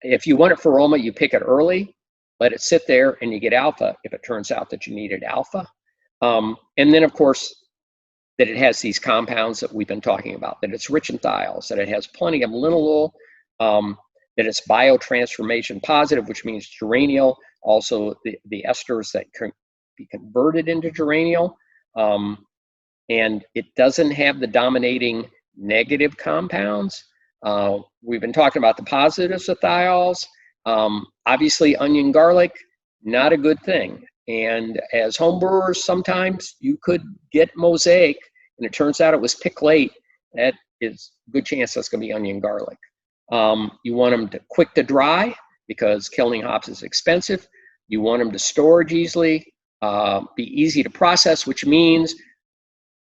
if you want it for aroma, you pick it early, let it sit there, and you get alpha if it turns out that you needed alpha. And then, of course, that it has these compounds that we've been talking about, that it's rich in thiols, that it has plenty of linalool, that it's biotransformation positive, which means geraniol, also the esters that can be converted into geraniol, and it doesn't have the dominating negative compounds. We've been talking about the positives of thiols. Obviously, onion garlic, not a good thing. And as home brewers, sometimes you could get Mosaic, and it turns out it was picked late. That is a good chance that's going to be onion garlic. You want them quick to dry, because kilning hops is expensive. You want them to storage easily, be easy to process, which means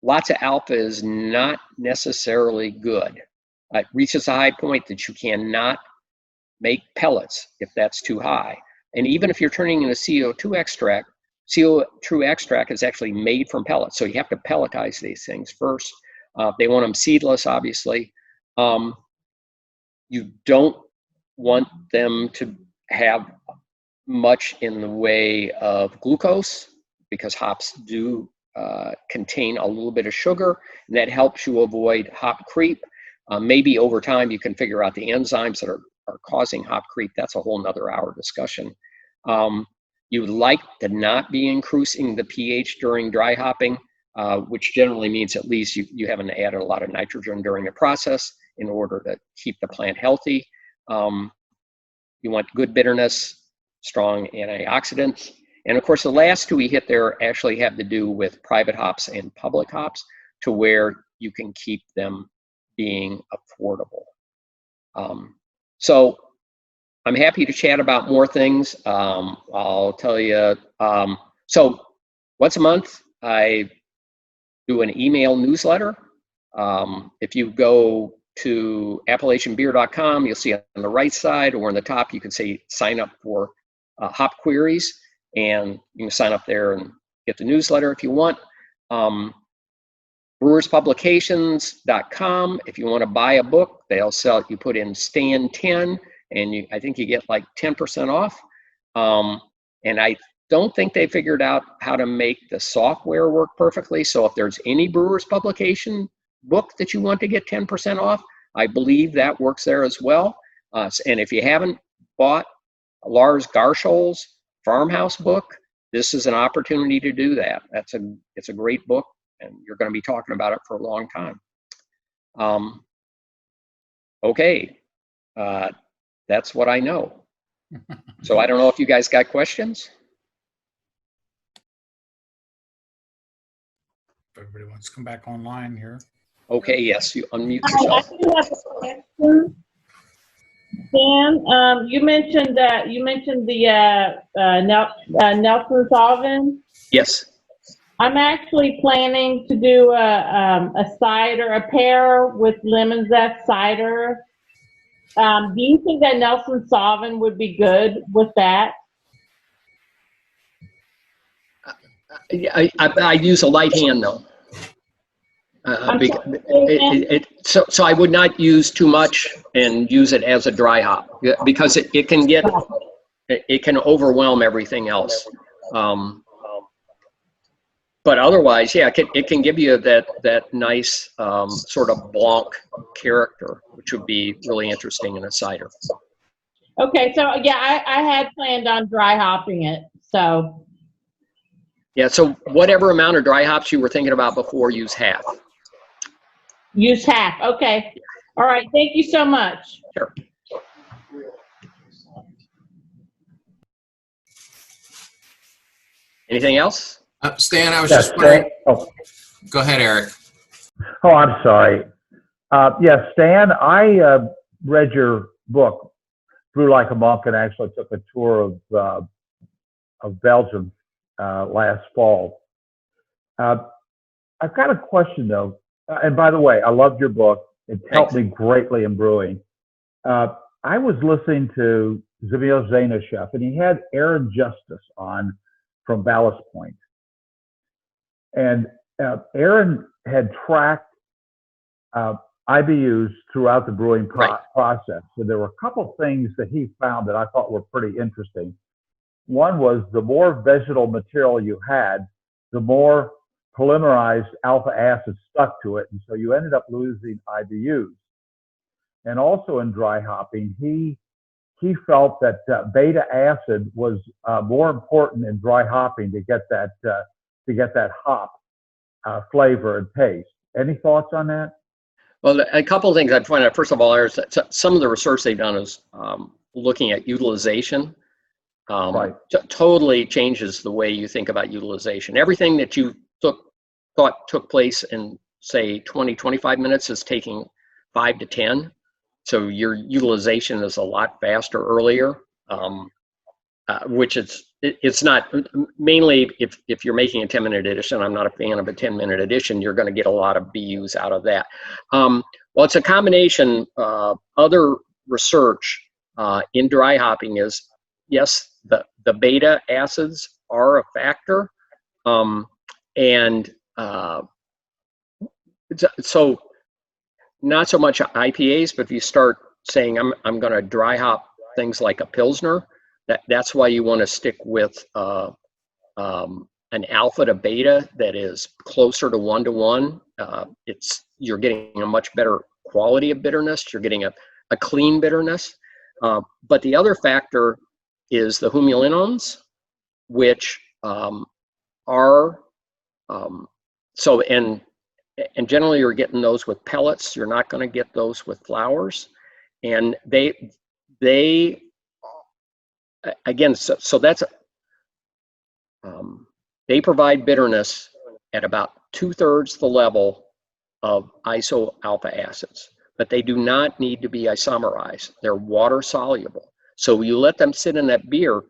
lots of alpha is not necessarily good. It reaches a high point that you cannot make pellets if that's too high. And even if you're turning into CO2 extract, CO2 extract is actually made from pellets. So you have to pelletize these things first. They want them seedless, obviously. You don't want them to have much in the way of glucose, because hops do contain a little bit of sugar, and that helps you avoid hop creep. Maybe over time you can figure out the enzymes that are causing hop creep. That's a whole nother hour discussion. You would like to not be increasing the pH during dry hopping, which generally means at least you haven't added a lot of nitrogen during the process in order to keep the plant healthy. You want good bitterness, strong antioxidants. And of course, the last two we hit there actually have to do with private hops and public hops, to where you can keep them being affordable. So I'm happy to chat about more things. I'll tell you, so once a month, I do an email newsletter. If you go to AppalachianBeer.com, you'll see on the right side or on the top, you can say sign up for hop queries, and you can sign up there and get the newsletter if you want. Brewerspublications.com, if you want to buy a book, they'll sell it. You put in Stan 10, and I think you get like 10% off. And I don't think they figured out how to make the software work perfectly. So if there's any Brewers Publication book that you want to get 10% off, I believe that works there as well. And if you haven't bought Lars Garshol's Farmhouse book, this is an opportunity to do that. It's a great book, and you're going to be talking about it for a long time. Okay, that's what I know. So I don't know if you guys got questions. Everybody wants to come back online here. Okay, yes, you unmute I yourself. do have a question. Dan, you mentioned the Nelson Sauvin. Yes. I'm actually planning to do a cider, a pear with lemon zest cider. Do you think that Nelson Sauvin would be good with that? I use a light hand though. So I would not use too much and use it as a dry hop, because it can overwhelm everything else. But otherwise, yeah, it can give you that nice sort of blanc character, which would be really interesting in a cider. Okay, so yeah, I had planned on dry hopping it, so. Yeah, so whatever amount of dry hops you were thinking about before, use half. Use half, okay. All right, thank you so much. Sure. Anything else? Stan, I was just wondering. Go ahead, Eric. Oh, I'm sorry. Yes, Stan, I read your book, Brew Like a Monk, and actually took a tour of Belgium last fall. I've got a question though, and by the way, I loved your book. It's helped me greatly in brewing. I was listening to Zamil Zainasheff, and he had Aaron Justice on from Ballast Point. And Aaron had tracked IBUs throughout the brewing process. So there were a couple things that he found that I thought were pretty interesting. One was the more vegetal material you had, the more polymerized alpha acid stuck to it. And so you ended up losing IBUs. And also in dry hopping, he felt that beta acid was more important in dry hopping to get that hop flavor and taste. Any thoughts on that? Well, a couple of things I'd point out. First of all, some of the research they've done is looking at utilization. Totally changes the way you think about utilization. Everything that you thought took place in, say, 20, 25 minutes is taking 5 to 10. So your utilization is a lot faster earlier, which it's not, mainly if you're making a 10-minute addition. I'm not a fan of a 10-minute addition. You're going to get a lot of BUs out of that. Well, it's a combination. Other research in dry hopping is, yes, the beta acids are a factor. So not so much IPAs, but if you start saying, I'm going to dry hop things like a Pilsner, That's why you want to stick with an alpha to beta that is closer to 1-to-1. You're getting a much better quality of bitterness. You're getting a clean bitterness. But the other factor is the humulinones, which are so and generally you're getting those with pellets. You're not going to get those with flowers, and they again, so that's they provide bitterness at about 2/3 the level of iso alpha acids, but they do not need to be isomerized. They're water soluble. So you let them sit in that beer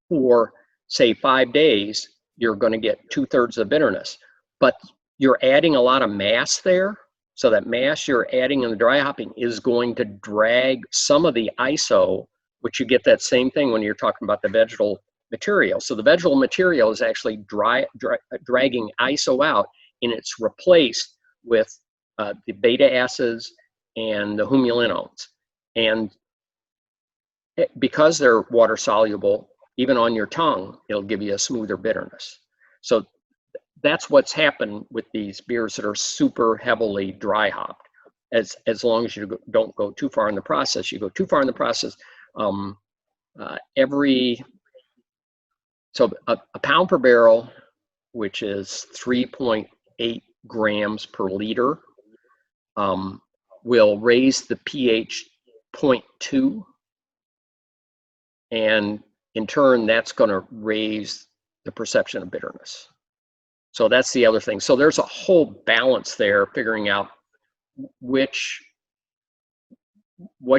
for say 5 days, you're going to get 2/3 the bitterness, but you're adding a lot of mass there. So that mass you're adding in the dry hopping is going to drag some of the iso, which you get that same thing when you're talking about the vegetal material. So the vegetal material is actually dragging iso out, and it's replaced with the beta acids and the humulinones. And because they're water soluble, even on your tongue, it'll give you a smoother bitterness. So that's what's happened with these beers that are super heavily dry hopped. As long as you don't go too far in the process. You go too far in the process, so a pound per barrel, which is 3.8 grams per liter, will raise the pH 0.2, and in turn, that's going to raise the perception of bitterness. So that's the other thing. So there's a whole balance there, figuring out what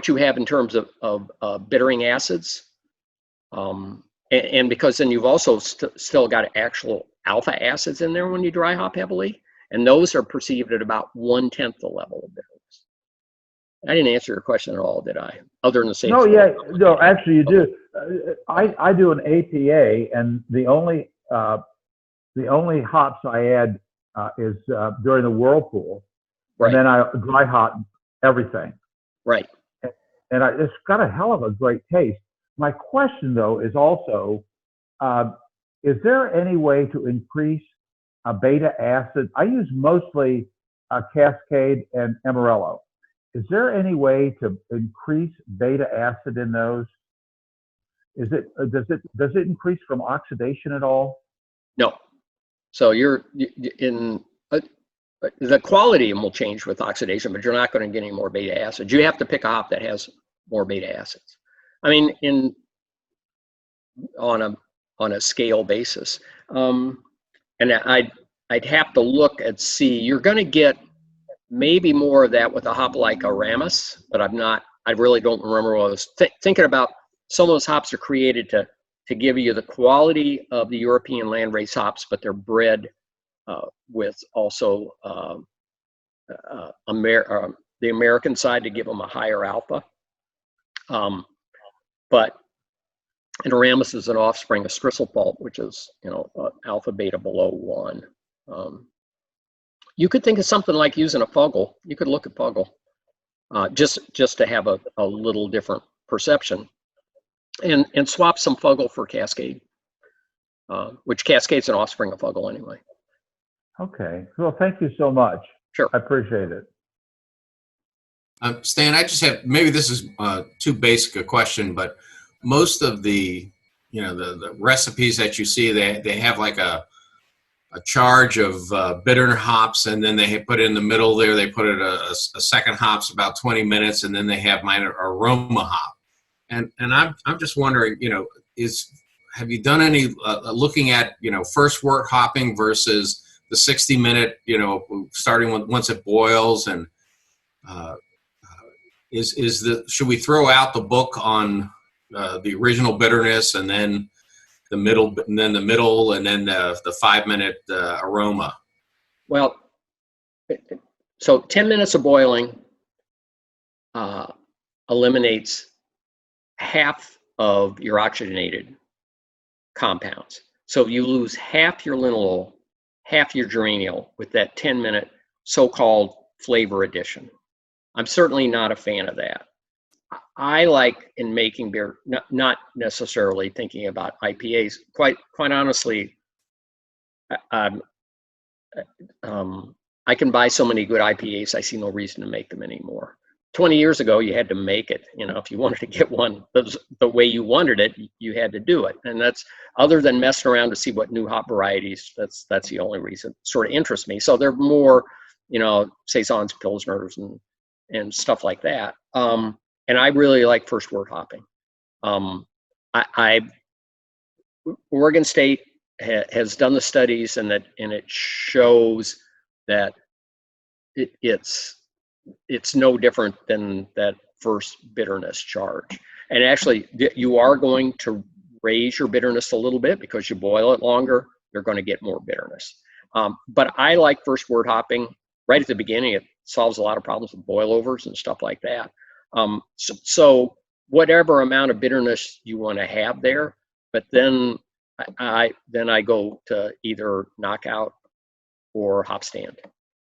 you have in terms of bittering acids. And because then you've also still got actual alpha acids in there when you dry hop heavily, and those are perceived at about 1/10 the level of bitterness. I didn't answer your question at all, did I? Other than the same. No, yeah, no, actually you do. I do an APA, and the only hops I add is during the whirlpool, Right. and then I dry hop everything. Right. And it's got a hell of a great taste. My question, though, is also, is there any way to increase beta acid? I use mostly Cascade and Amarillo. Is there any way to increase beta acid in those? Does it increase from oxidation at all? No. So you're in the quality of them will change with oxidation, but you're not going to get any more beta acids. You have to pick a hop that has more beta acids. I mean, on a scale basis, and I'd have to look and see. You're going to get maybe more of that with a hop like Hieronymus, but I really don't remember what I was thinking about. Some of those hops are created to give you the quality of the European landrace hops, but they're bred with also the American side to give them a higher alpha. But Hieronymus is an offspring of Strisselpalt, which is alpha beta below 1. You could think of something like using a Fuggle. You could look at Fuggle just to have a little different perception, and swap some Fuggle for Cascade, which Cascade's an offspring of Fuggle anyway. Okay. Well, thank you so much. Sure. I appreciate it. Stan, I just have, maybe this is too basic a question, but most of the recipes that you see, they have like a charge of bitter hops, and then they put in the middle there, they put it a second hops about 20 minutes, and then they have minor aroma hop. And I'm just wondering, have you done any looking at first wort hopping versus the 60-minute, starting once it boils, and should we throw out the book on the original bitterness and then the middle, and then the 5-minute aroma? Well, so 10 minutes of boiling eliminates half of your oxygenated compounds. So you lose half your linalool, half your geraniol with that 10-minute so-called flavor addition. I'm certainly not a fan of that. I like in making beer, not necessarily thinking about IPAs. Quite honestly, I can buy so many good IPAs. I see no reason to make them anymore. 20 years ago, you had to make it. You know, if you wanted to get one the way you wanted it, you had to do it. And that's, other than messing around to see what new hop varieties, that's the only reason it sort of interests me. So they're more, you know, saisons, pilsners, and stuff like that. And I really like first wort hopping. Oregon State has done the studies, and it shows that it's no different than that first bitterness charge. And actually, you are going to raise your bitterness a little bit because you boil it longer. You're going to get more bitterness. But I like first wort hopping right at the beginning. It solves a lot of problems with boilovers and stuff like that. So whatever amount of bitterness you want to have there, but then I go to either knockout or hop stand.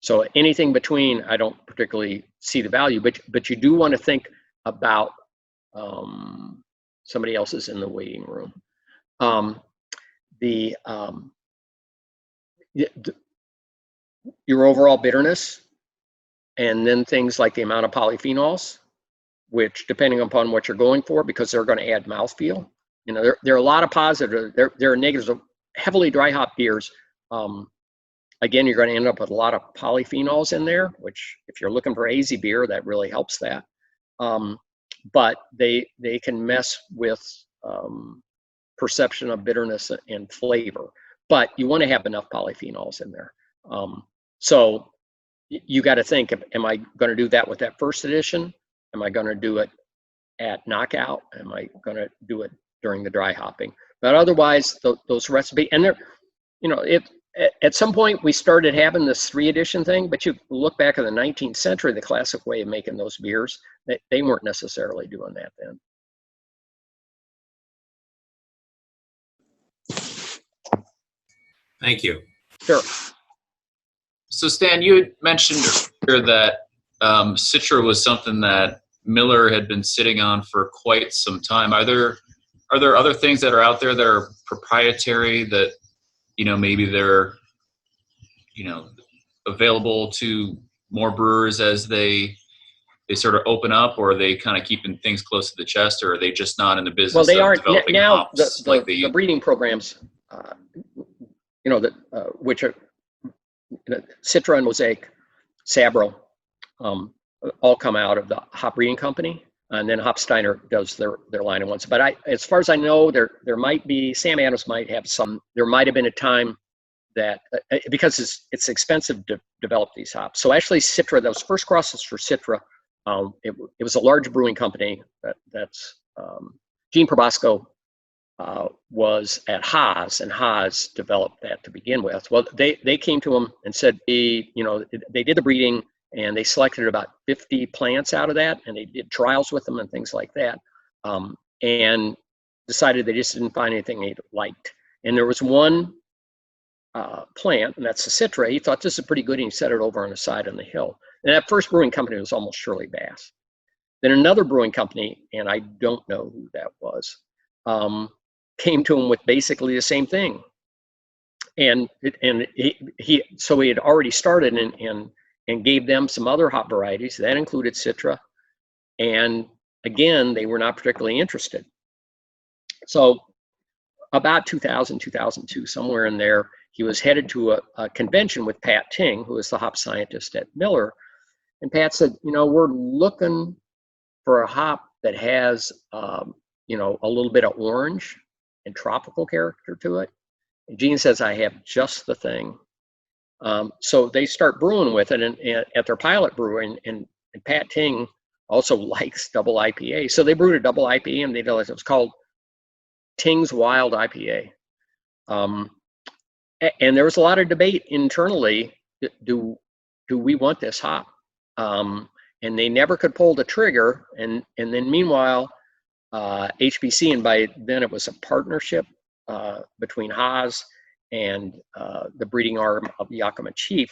So anything between, I don't particularly see the value, but you do want to think about somebody else is in the waiting room. Your overall bitterness, and then things like the amount of polyphenols, which depending upon what you're going for, because they're going to add mouthfeel. You know, there are a lot of positives. There are negatives of heavily dry hop beers. Again, you're going to end up with a lot of polyphenols in there, which if you're looking for hazy beer, that really helps that. But they can mess with perception of bitterness and flavor. But you want to have enough polyphenols in there. So you got to think, am I going to do that with that first edition? Am I going to do it at knockout? Am I going to do it during the dry hopping? But otherwise, those recipes, and they're, you know, at some point we started having this 3-edition thing, but you look back in the 19th century, the classic way of making those beers, they weren't necessarily doing that then. Thank you. Sure. So Stan, you had mentioned earlier that Citra was something that Miller had been sitting on for quite some time. Are there other things that are out there that are proprietary that, you know, maybe they're, you know, available to more brewers as they sort of open up, or are they kind of keeping things close to the chest, or are they just not in the business? Well, they of aren't developing now. Hops The breeding programs, you know, which are Citra and Mosaic, Sabro, all come out of the hop breeding company, and then Hopsteiner does their line of ones. But as far as I know, there might be, Sam Adams might have some. There might have been a time that because it's expensive to develop these hops. So actually, Citra, those first crosses for Citra, it was a large brewing company that's Gene Probasco was at Haas, and Haas developed that to begin with. Well, they came to him and said, you know, they did the breeding, and they selected about 50 plants out of that, and they did trials with them and things like that, and decided they just didn't find anything they liked. And there was one plant, and that's the Citra. He thought this is pretty good, and he set it over on the side on the hill. And that first brewing company was almost Shirley Bass. Then another brewing company, and I don't know who that was, came to him with basically the same thing. And he had already started and gave them some other hop varieties that included Citra. And again, they were not particularly interested. So about 2000, 2002, somewhere in there, he was headed to a convention with Pat Ting, who is the hop scientist at Miller. And Pat said, you know, we're looking for a hop that has, you know, a little bit of orange and tropical character to it. And Gene says, I have just the thing. So they start brewing with it and at their pilot brewing, and Pat Ting also likes double IPA. So they brewed a double IPA, and they realized it was called Ting's Wild IPA. And there was a lot of debate internally, do we want this hop? And they never could pull the trigger. And then meanwhile, HBC, and by then it was a partnership between Haas and the breeding arm of Yakima Chief.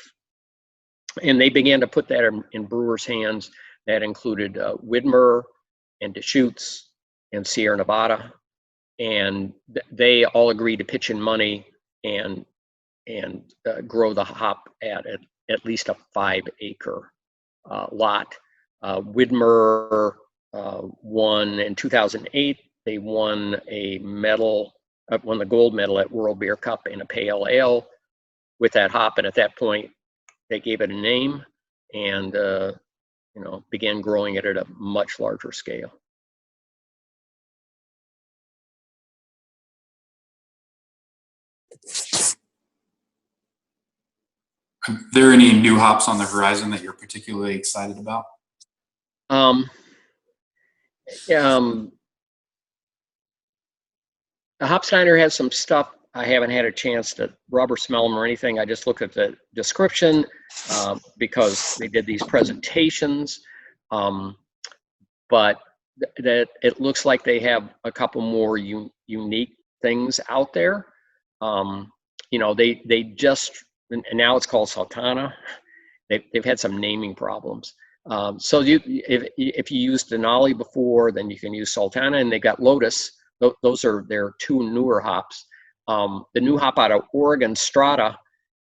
And they began to put that in brewers' hands. That included Widmer and Deschutes and Sierra Nevada, and they all agreed to pitch in money and grow the hop at least a 5-acre lot. Widmer won in 2008. They won a medal, won the gold medal at World Beer Cup in a pale ale with that hop, and at that point they gave it a name and began growing it at a much larger scale. Are there any new hops on the horizon that you're particularly excited about? Hopsteiner has some stuff. I haven't had a chance to rubber smell them or anything. I just looked at the description because they did these presentations. But that it looks like they have a couple more unique things out there. They just, and now it's called Sultana. They've had some naming problems. So if you used Denali before, then you can use Sultana, and they got Lotus. Those are their two newer hops. The new hop out of Oregon, Strata,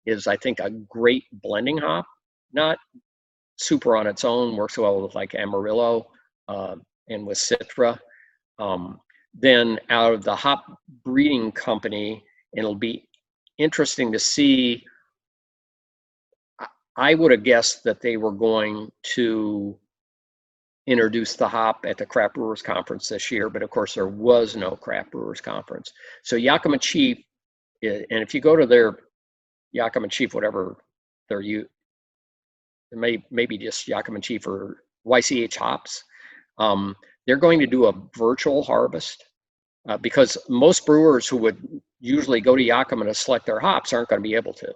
is I think a great blending hop. Not super on its own, works well with like Amarillo and with Citra. Then out of the hop breeding company, it'll be interesting to see. I would have guessed that they were going to introduce the hop at the Craft Brewers Conference this year, but of course there was no Craft Brewers Conference. So Yakima Chief, and if you go to their Yakima Chief, whatever maybe just Yakima Chief or YCH Hops, they're going to do a virtual harvest because most brewers who would usually go to Yakima to select their hops aren't going to be able to.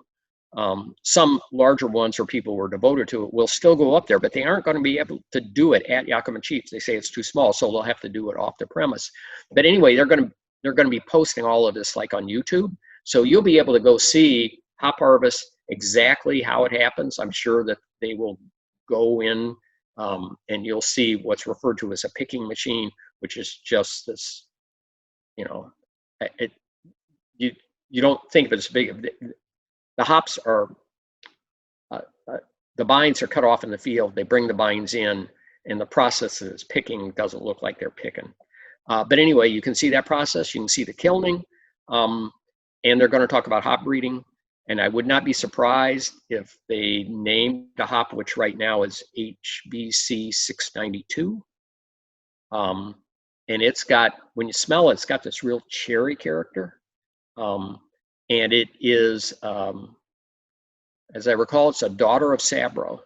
Some larger ones or people who are devoted to it will still go up there, but they aren't going to be able to do it at Yakima Chief. They say it's too small, so they'll have to do it off the premise. But anyway, they're going to be posting all of this like on YouTube, so you'll be able to go see hop harvest exactly how it happens. I'm sure that they will go in and you'll see what's referred to as a picking machine, which is just this, you don't think of it as big. The hops are, the bines are cut off in the field. They bring the bines in, and the process is picking doesn't look like they're picking. But anyway, you can see that process. You can see the kilning, and they're going to talk about hop breeding. And I would not be surprised if they named the hop, which right now is HBC 692. And it's got, when you smell it, it's got this real cherry character. And it is, as I recall, it's a daughter of Sabro.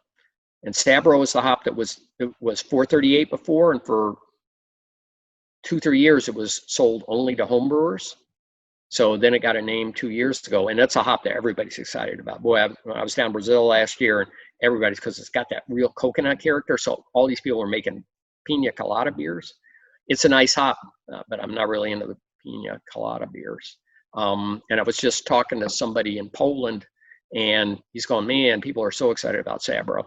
And Sabro is the hop that was 438 before, and for 2-3 years it was sold only to homebrewers. So then it got a name 2 years ago, and that's a hop that everybody's excited about. Boy, I was down in Brazil last year, and everybody's, because it's got that real coconut character. So all these people are making pina colada beers. It's a nice hop, but I'm not really into the pina colada beers. And I was just talking to somebody in Poland, and he's going, man, people are so excited about Sabro.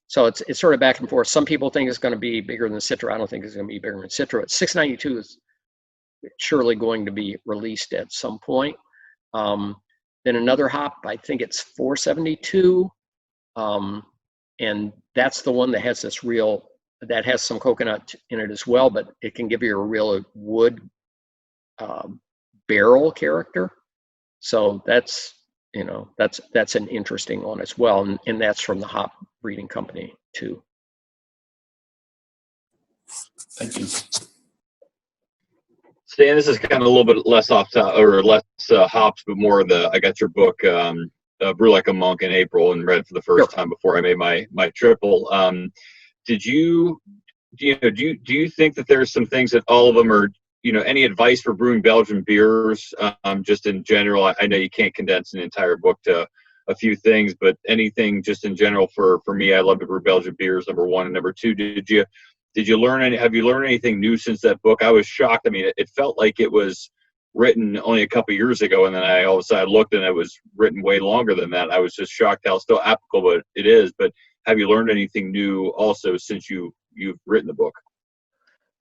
So it's sort of back and forth. Some people think it's going to be bigger than Citra. I don't think it's going to be bigger than Citra. 692 is surely going to be released at some point. Then another hop, I think it's 472, and that's the one that has that has some coconut in it as well, but it can give you a real wood barrel character. So that's an interesting one as well, and that's from the hop breeding company too. Thank you. Stan, this is kind of a little bit less off or less hops, but more of the. I got your book, Brew Like a Monk, in April, and read it for the first time before I made my triple. Do you think that there's some things that all of them are? Any advice for brewing Belgian beers, just in general? I know you can't condense an entire book to a few things, but anything just in general for me. I love to brew Belgian beers, number one, and number two. Have you learned anything new since that book? I was shocked. I mean, it felt like it was written only a couple years ago, and then I all of a sudden looked and it was written way longer than that. I was just shocked how still applicable it is. But have you learned anything new also since you you've written the book?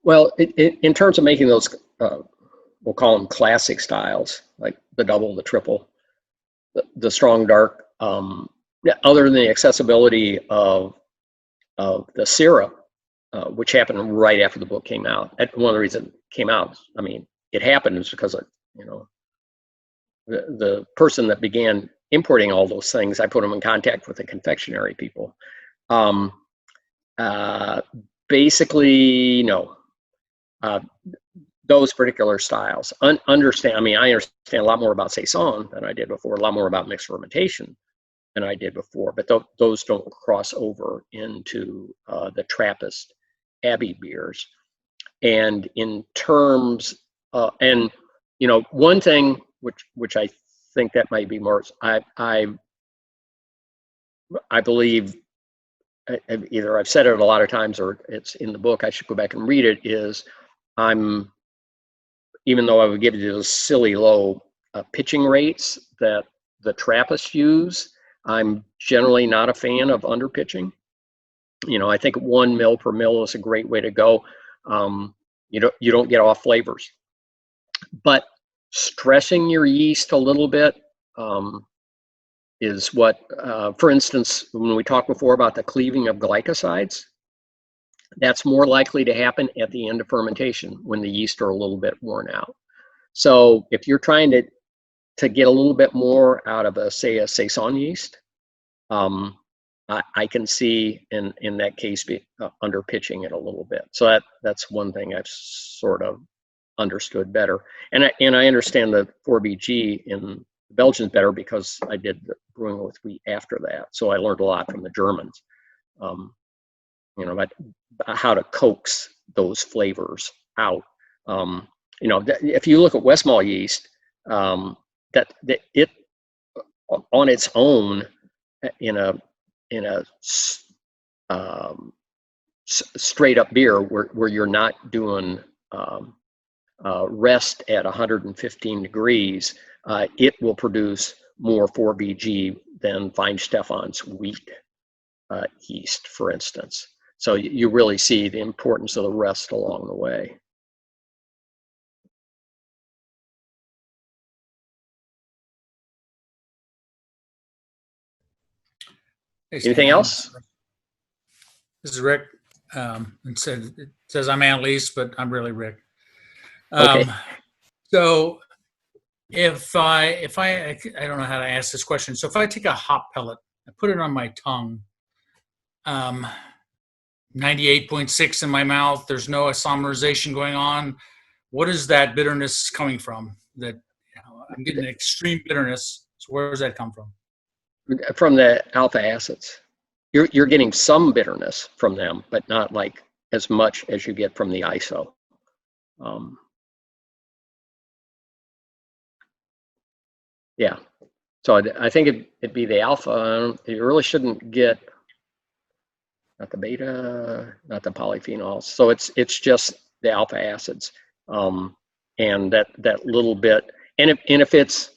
Well, in terms of making those, we'll call them classic styles, like the double, the triple, the strong dark. Yeah, other than the accessibility of the syrup, which happened right after the book came out. One of the reasons it came out, I mean, it happened is because of, the person that began importing all those things, I put them in contact with the confectionery people. Basically, no. Those particular styles. I understand a lot more about Saison than I did before, a lot more about mixed fermentation than I did before, but those don't cross over into the Trappist Abbey beers. And in terms, one thing which I think that might be more, I believe, either I've said it a lot of times or it's in the book, I should go back and read it, is even though I would give you those silly low pitching rates that the Trappists use, I'm generally not a fan of underpitching. I think 1 mil per mill is a great way to go. You don't get off flavors, but stressing your yeast a little bit is what, for instance, when we talked before about the cleaving of glycosides, that's more likely to happen at the end of fermentation when the yeast are a little bit worn out. So if you're trying to get a little bit more out of a Saison yeast, I can see in that case under pitching it a little bit. So that's one thing I've sort of understood better, and I understand the 4BG in the Belgians better because I did the brewing with wheat after that. So I learned a lot from the Germans, about how to coax those flavors out. If you look at Westmalle yeast, that it on its own in a straight up beer where you're not doing rest at 115 degrees, it will produce more 4BG than Feinstefan's wheat yeast, for instance. So you really see the importance of the rest along the way. Hey, Anything Stan. else? This is Rick. It says I'm Annalise, but I'm really Rick. Okay. So if I don't know how to ask this question. So if I take a hop pellet, I put it on my tongue, 98.6 in my mouth, there's no isomerization going on. What is that bitterness coming from? That I'm getting extreme bitterness. So where does that come from? From the alpha acids. You're getting some bitterness from them, but not like as much as you get from the iso. Yeah. So I think it'd be the alpha. You really shouldn't get not the beta, not the polyphenols. So it's just the alpha acids, and that little bit. And if it's,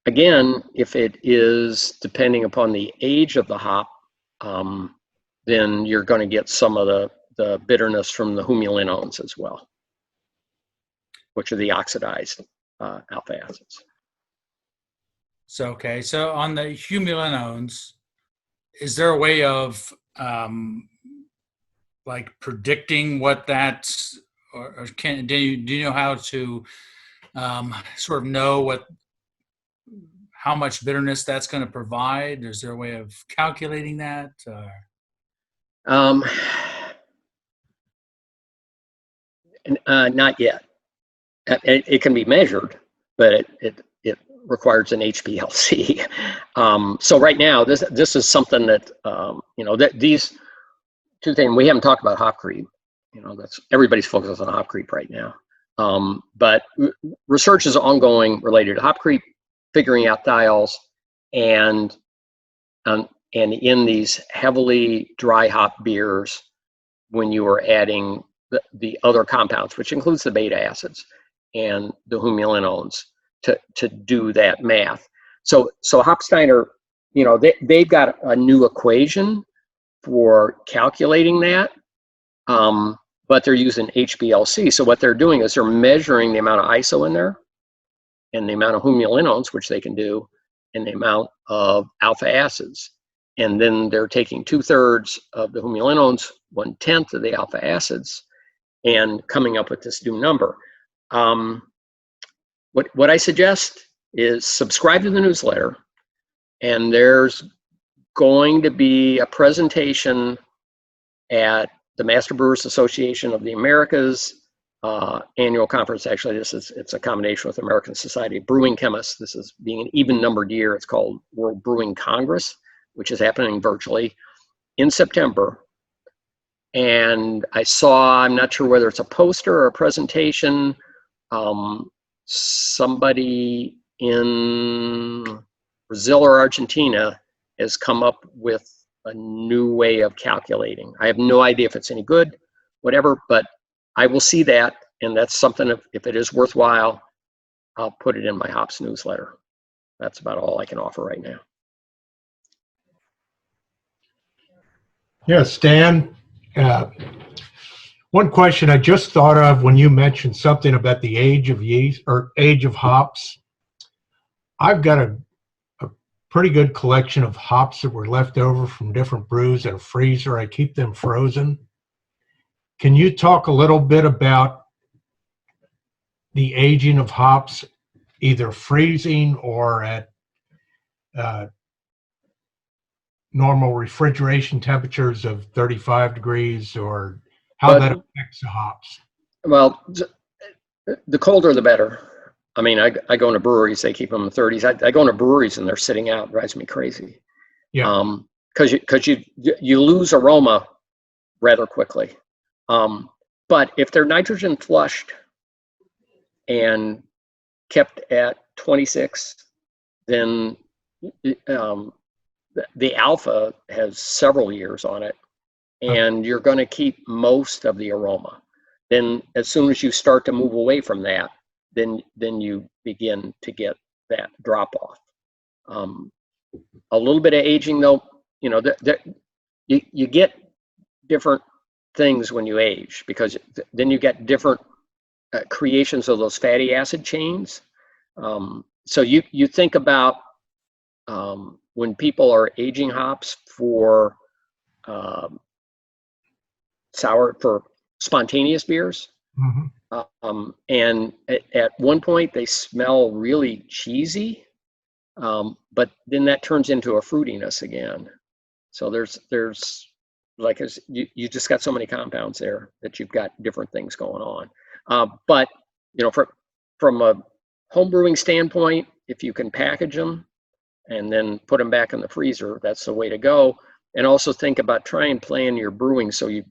again, if it is depending upon the age of the hop, then you're going to get some of the bitterness from the humulinones as well, which are the oxidized alpha acids. So on the humulinones, is there a way of like predicting what that's, or do you know how to sort of know how much bitterness that's going to provide? Is there a way of calculating that? Not yet. It can be measured, but it requires an HPLC. So right now, this is something that that these two things we haven't talked about hop creep. That's everybody's focused on hop creep right now. But research is ongoing related to hop creep, figuring out thiols, and in these heavily dry hop beers, when you are adding the other compounds, which includes the beta acids and the humulinones, to do that math. So Hopsteiner, they've got a new equation for calculating that, but they're using HBLC. So what they're doing is they're measuring the amount of ISO in there and the amount of humulinones, which they can do, and the amount of alpha acids. And then they're taking 2/3 of the humulinones, 1/10 of the alpha acids, and coming up with this new number. What I suggest is subscribe to the newsletter, and there's going to be a presentation at the Master Brewers Association of the Americas annual conference. Actually, it's a combination with American Society of Brewing Chemists. This is being an even numbered year. It's called World Brewing Congress, which is happening virtually in September. And I saw, I'm not sure whether it's a poster or a presentation, somebody in Brazil or Argentina has come up with a new way of calculating. I have no idea if it's any good, whatever, but I will see that, and that's something, if it is worthwhile, I'll put it in my hops newsletter. That's about all I can offer right now. Yeah, Stan, one question I just thought of when you mentioned something about the age of yeast or age of hops. I've got a pretty good collection of hops that were left over from different brews in a freezer. I keep them frozen. Can you talk a little bit about the aging of hops, either freezing or at normal refrigeration temperatures of 35 degrees, or how that affects the hops? Well, the colder the better. I mean, I go into breweries, they keep them in the 30s. I go into breweries and they're sitting out, it drives me crazy. Yeah. Because you lose aroma rather quickly. But if they're nitrogen flushed and kept at 26, then the alpha has several years on it, and you're going to keep most of the aroma. Then as soon as you start to move away from that, then you begin to get that drop off. A little bit of aging though, you know, you get different things when you age, because then you get different creations of those fatty acid chains. So you think about when people are aging hops for spontaneous beers. Mm-hmm. And at one point they smell really cheesy, but then that turns into a fruitiness again. So there's like, you just got so many compounds there that you've got different things going on. But you know, from a home brewing standpoint, if you can package them and then put them back in the freezer, that's the way to go. And also think about trying and plan your brewing so you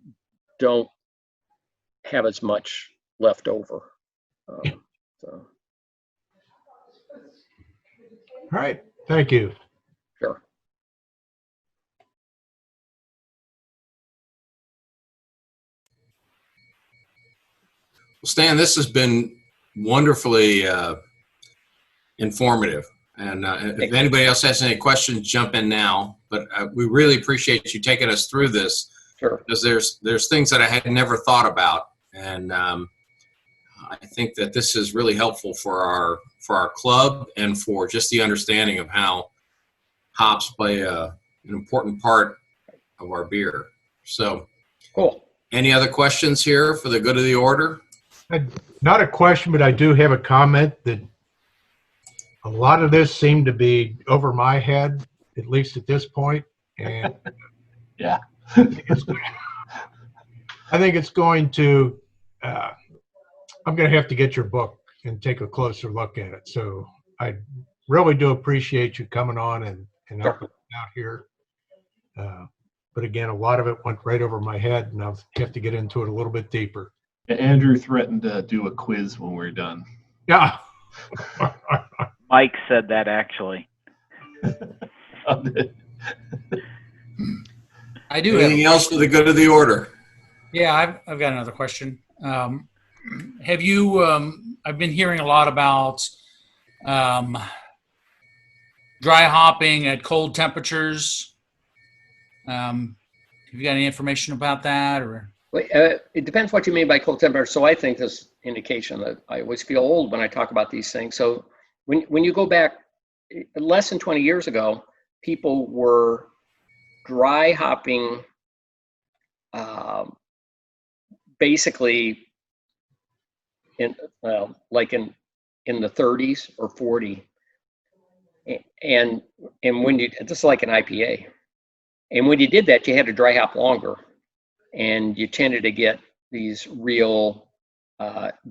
don't have as much left over. All right, thank you. Sure. Stan, this has been wonderfully informative. And if anybody else has any questions, jump in now. But we really appreciate you taking us through this. Sure. Because there's things that I had never thought about, and I think that this is really helpful for our club and for just the understanding of how hops play an important part of our beer. So, cool. Any other questions here for the good of the order? Not a question, but I do have a comment that a lot of this seemed to be over my head, at least at this point. And yeah. I think it's going to, I'm going to have to get your book and take a closer look at it. So I really do appreciate you coming on and helping out here. But again, a lot of it went right over my head, and I'll have to get into it a little bit deeper. Andrew threatened to do a quiz when we're done. Yeah. Mike said that, actually. I do. Anything else for the good of the order? Yeah, I've got another question. Have you? I've been hearing a lot about dry hopping at cold temperatures. Have you got any information about that, or? It depends what you mean by cold temperature. So I think this indication that I always feel old when I talk about these things. So when you go back less than 20 years ago, people were dry hopping basically in like in the 30s or 40, and when you just like an IPA, and when you did that, you had to dry hop longer, and you tended to get these real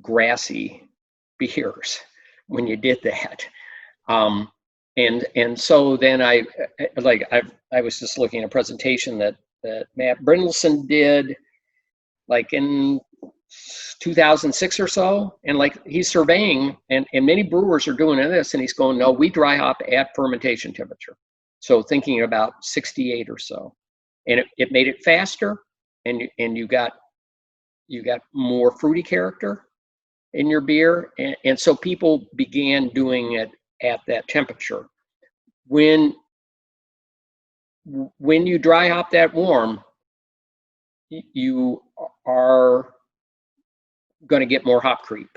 grassy beers when you did that. And so then I was just looking at a presentation that Matt Brindleson did like in 2006 or so, and like he's surveying, and many brewers are doing this, and he's going, no, we dry hop at fermentation temperature. So thinking about 68 or so, and it made it faster, and you got more fruity character in your beer, and so people began doing it at that temperature. When you dry hop that warm, you are going to get more hop creep,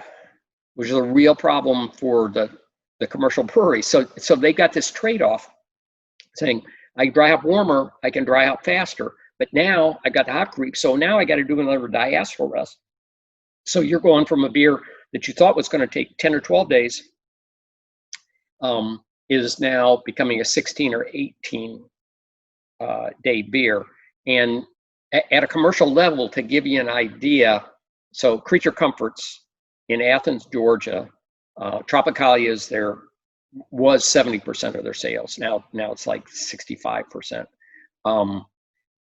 which is a real problem for the commercial breweries. So they got this trade-off saying, I dry hop warmer, I can dry hop faster, but now I got the hop creep, so now I got to do another diacetyl rest. So you're going from a beer that you thought was going to take 10 or 12 days is now becoming a 16 or 18 day beer. And at a commercial level, to give you an idea, so Creature Comforts in Athens, Georgia, Tropicalia was 70% of their sales. Now it's like 65%.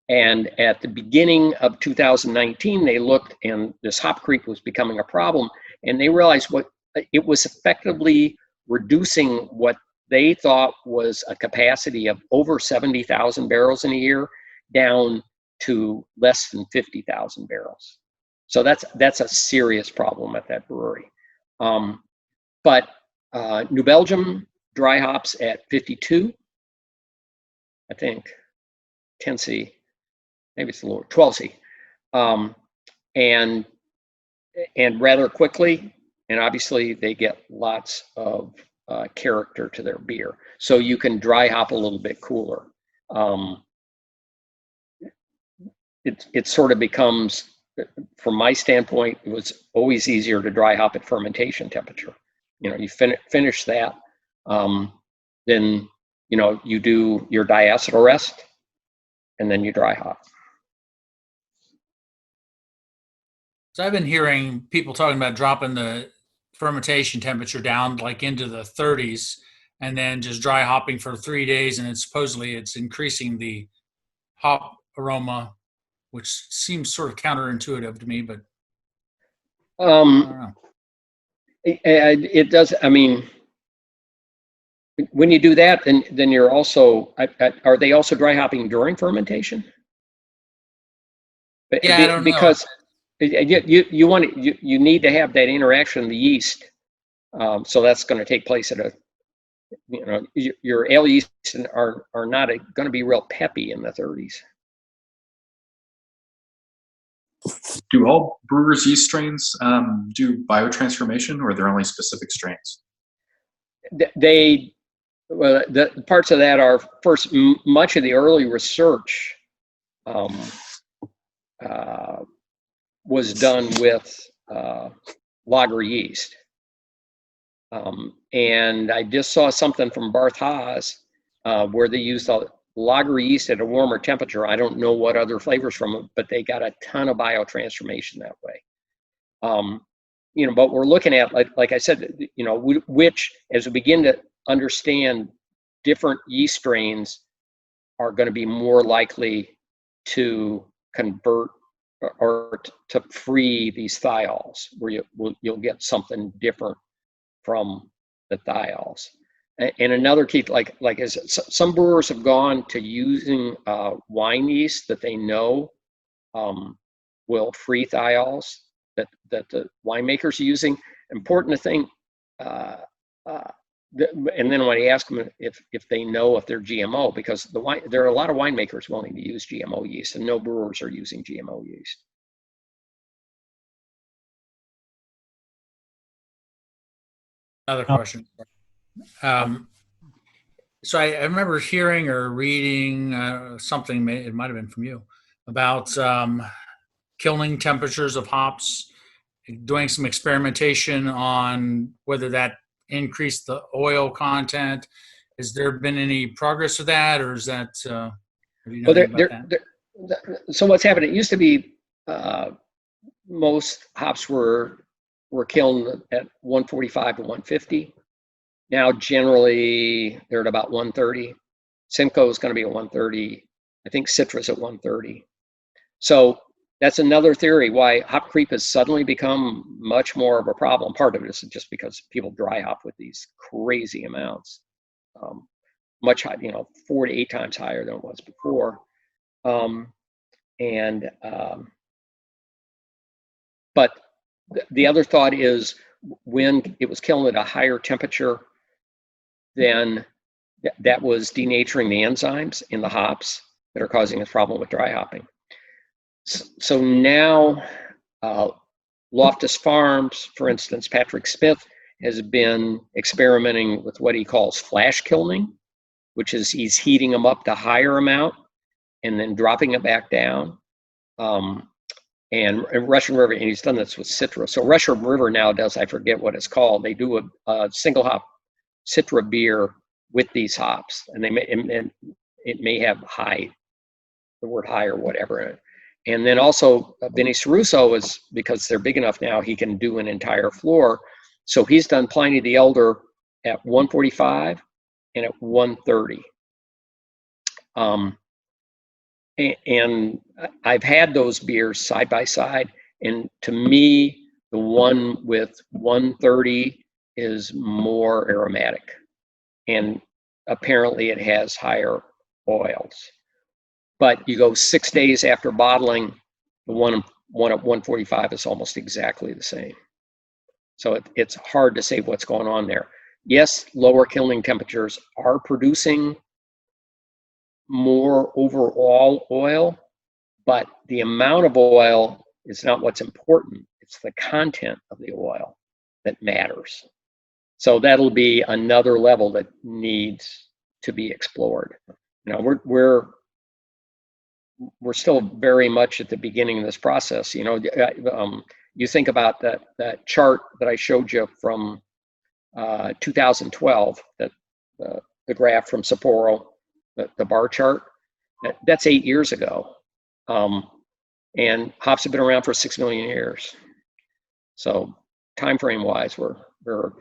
And at the beginning of 2019, they looked, and this hop creep was becoming a problem, and they realized what it was effectively reducing what they thought was a capacity of over 70,000 barrels in a year down to less than 50,000 barrels. So that's a serious problem at that brewery. But New Belgium dry hops at 52, I think, 10C, maybe it's lower, 12C, and rather quickly, and obviously they get lots of character to their beer. So you can dry hop a little bit cooler. It sort of becomes, from my standpoint, it was always easier to dry hop at fermentation temperature. You finish that, then you do your diacetyl rest, and then you dry hop. So I've been hearing people talking about dropping the fermentation temperature down like into the 30s and then just dry hopping for 3 days, and supposedly it's increasing the hop aroma, which seems sort of counterintuitive to me, but I don't know. It does. I mean, when you do that, then you're also, are they also dry hopping during fermentation? Yeah, I don't know. Because you need to have that interaction of the yeast, so that's going to take place at your ale yeast are not going to be real peppy in the 30s. Do all brewers' yeast strains do biotransformation, or are there only specific strains? The parts of that are, first, much of the early research was done with lager yeast. And I just saw something from Barth Haas where they used a lager yeast at a warmer temperature. I don't know what other flavors from it, but they got a ton of biotransformation that way. But we're looking at, like I said, which, as we begin to understand, different yeast strains are going to be more likely to convert or to free these thiols, where you'll get something different from the thiols. And another key, like is some brewers have gone to using wine yeast that they know will free thiols that the winemakers are using. Important to think, and then when I ask them if they know if they're GMO, because there are a lot of winemakers willing to use GMO yeast, and no brewers are using GMO yeast. Another question. So I remember hearing or reading something, it might have been from you, about kilning temperatures of hops, doing some experimentation on whether that increased the oil content. Has there been any progress with that, or is that, have you know Well, anything about that? so what's happened, it used to be most hops were kilned at 145 to 150. Now, generally, they're at about 130. Simcoe is going to be at 130. I think Citra's at 130. So that's another theory why hop creep has suddenly become much more of a problem. Part of it is just because people dry hop with these crazy amounts, much high, 4 to 8 times higher than it was before. But the other thought is when it was kilned at a higher temperature, then that was denaturing the enzymes in the hops that are causing this problem with dry hopping. So now, Loftus Farms, for instance, Patrick Smith has been experimenting with what he calls flash kilning, which is he's heating them up to higher amount and then dropping it back down. And Russian River, and he's done this with Citra. So Russian River now does, I forget what it's called, they do a single hop Citra beer with these hops, and it may have the word high or whatever in it. And then also Vinny Caruso is, because they're big enough now, he can do an entire floor. So he's done Pliny the Elder at 145 and at 130. And I've had those beers side by side, and to me, the one with 130 is more aromatic, and apparently it has higher oils. But you go 6 days after bottling, the one at 145 is almost exactly the same. So it's hard to say what's going on there. Yes, lower kilning temperatures are producing more overall oil, but the amount of oil is not what's important. It's the content of the oil that matters. So that'll be another level that needs to be explored. We're still very much at the beginning of this process. You think about that chart that I showed you from 2012, that the graph from Sapporo, the bar chart. That's 8 years ago, and hops have been around for 6 million years. So time frame wise, we're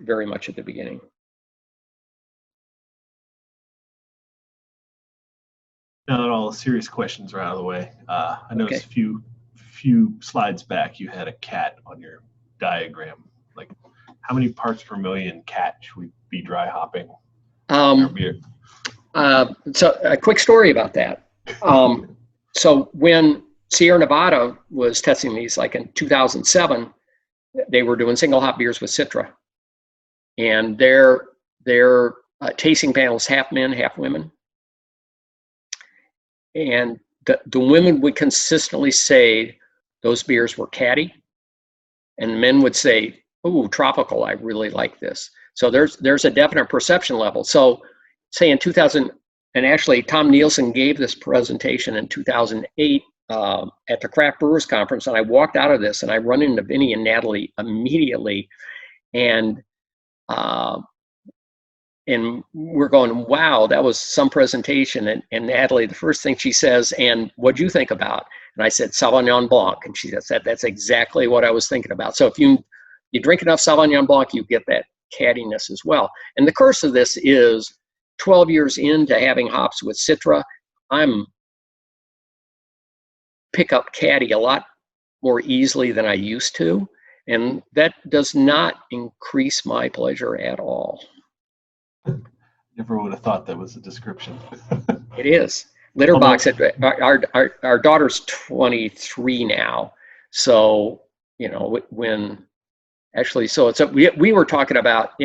very much at the beginning. Now that all the serious questions are out of the way, I noticed a few slides back you had a cat on your diagram. Like, how many parts per million cat should we be dry hopping our beer? So a quick story about that. So when Sierra Nevada was testing these, like in 2007, they were doing single hop beers with Citra, and their tasting panels, half men, half women. And the women would consistently say those beers were catty, and men would say, "Ooh, tropical, I really like this." So there's a definite perception level. So say in 2000, and actually Tom Nielsen gave this presentation in 2008 at the Craft Brewers Conference, and I walked out of this and I run into Vinny and Natalie immediately, and we're going, wow, that was some presentation. And Natalie, the first thing she says, "And what'd you think about?" And I said, "Sauvignon Blanc." And she said, "That's exactly what I was thinking about." So if you drink enough Sauvignon Blanc, you get that cattiness as well. And the curse of this is 12 years into having hops with Citra, I'm pick up catty a lot more easily than I used to. And that does not increase my pleasure at all. Never would have thought that was a description. It is. Litterbox, our daughter's 23 now. So, when actually, so we were talking about,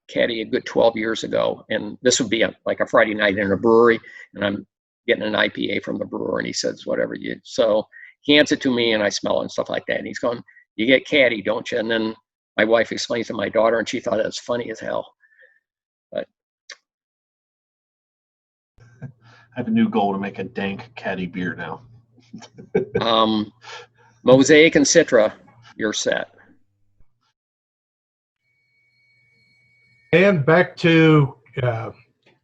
caddy a good 12 years ago. And this would be like a Friday night in a brewery. And I'm getting an IPA from the brewer, and he says, "Whatever you," so he hands it to me and I smell it and stuff like that. And he's going, "You get caddy, don't you?" And then my wife explained to my daughter, and she thought it was funny as hell. But I have a new goal to make a dank caddy beer now. Mosaic and Citra, you're set. And back to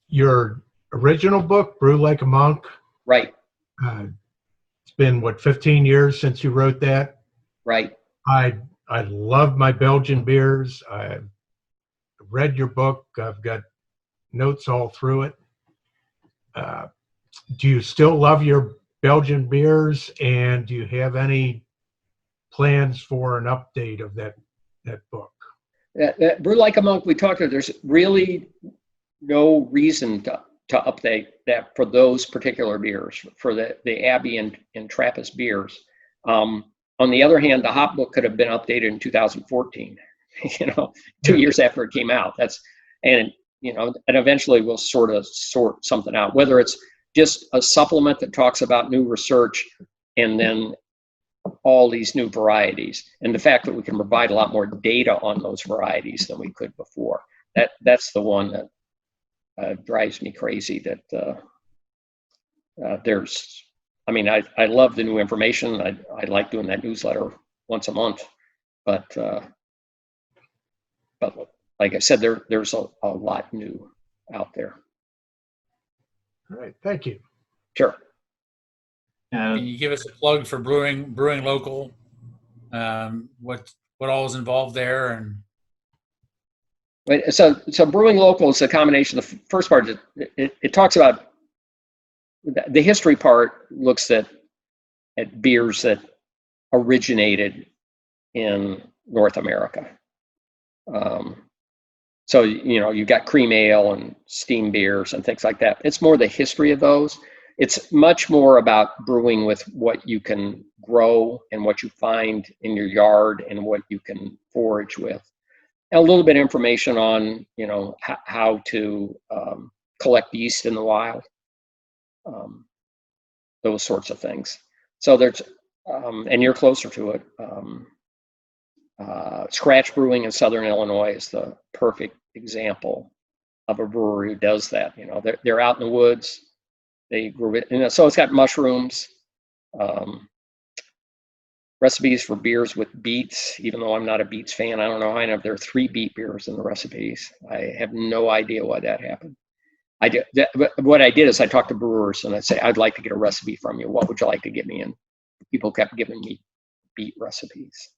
your original book, Brew Like a Monk. Right. It's been, what, 15 years since you wrote that? Right. I love my Belgian beers. I've read your book. I've got notes all through it. Do you still love your Belgian beers? And do you have any plans for an update of that book? Brew Like a Monk, we talked about, there's really no reason to update that for those particular beers, for the Abbey and Trappist beers. On the other hand, the hop book could have been updated in 2014, 2 years after it came out. And eventually we'll sort something out, whether it's just a supplement that talks about new research and then all these new varieties, and the fact that we can provide a lot more data on those varieties than we could before. That's the one that drives me crazy. That I love the new information. I like doing that newsletter once a month, but like I said, there's a lot new out there. All right, thank you. Sure. Can you give us a plug for brewing local? What all is involved there? And so brewing local is a combination. The first part, it talks about the history part. Looks at beers that originated in North America. So you've got cream ale and steam beers and things like that. It's more the history of those. It's much more about brewing with what you can grow and what you find in your yard and what you can forage with. And a little bit of information on, how to collect yeast in the wild, those sorts of things. So there's, and you're closer to it. Scratch Brewing in Southern Illinois is the perfect example of a brewery who does that. They're out in the woods. They grew it, so it's got mushrooms, recipes for beers with beets. Even though I'm not a beets fan, I don't know how I know there are 3 beet beers in the recipes. I have no idea why that happened. What I did is I talked to brewers and I say, I'd like to get a recipe from you. What would you like to give me? And people kept giving me beet recipes.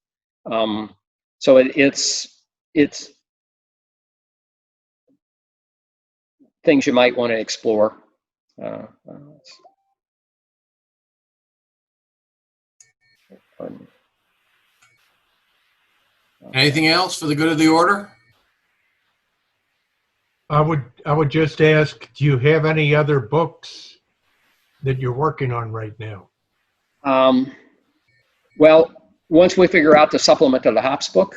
So it's things you might want to explore. Anything else for the good of the order? I would just ask, do you have any other books that you're working on right now? Well, once we figure out the supplement to the hops book,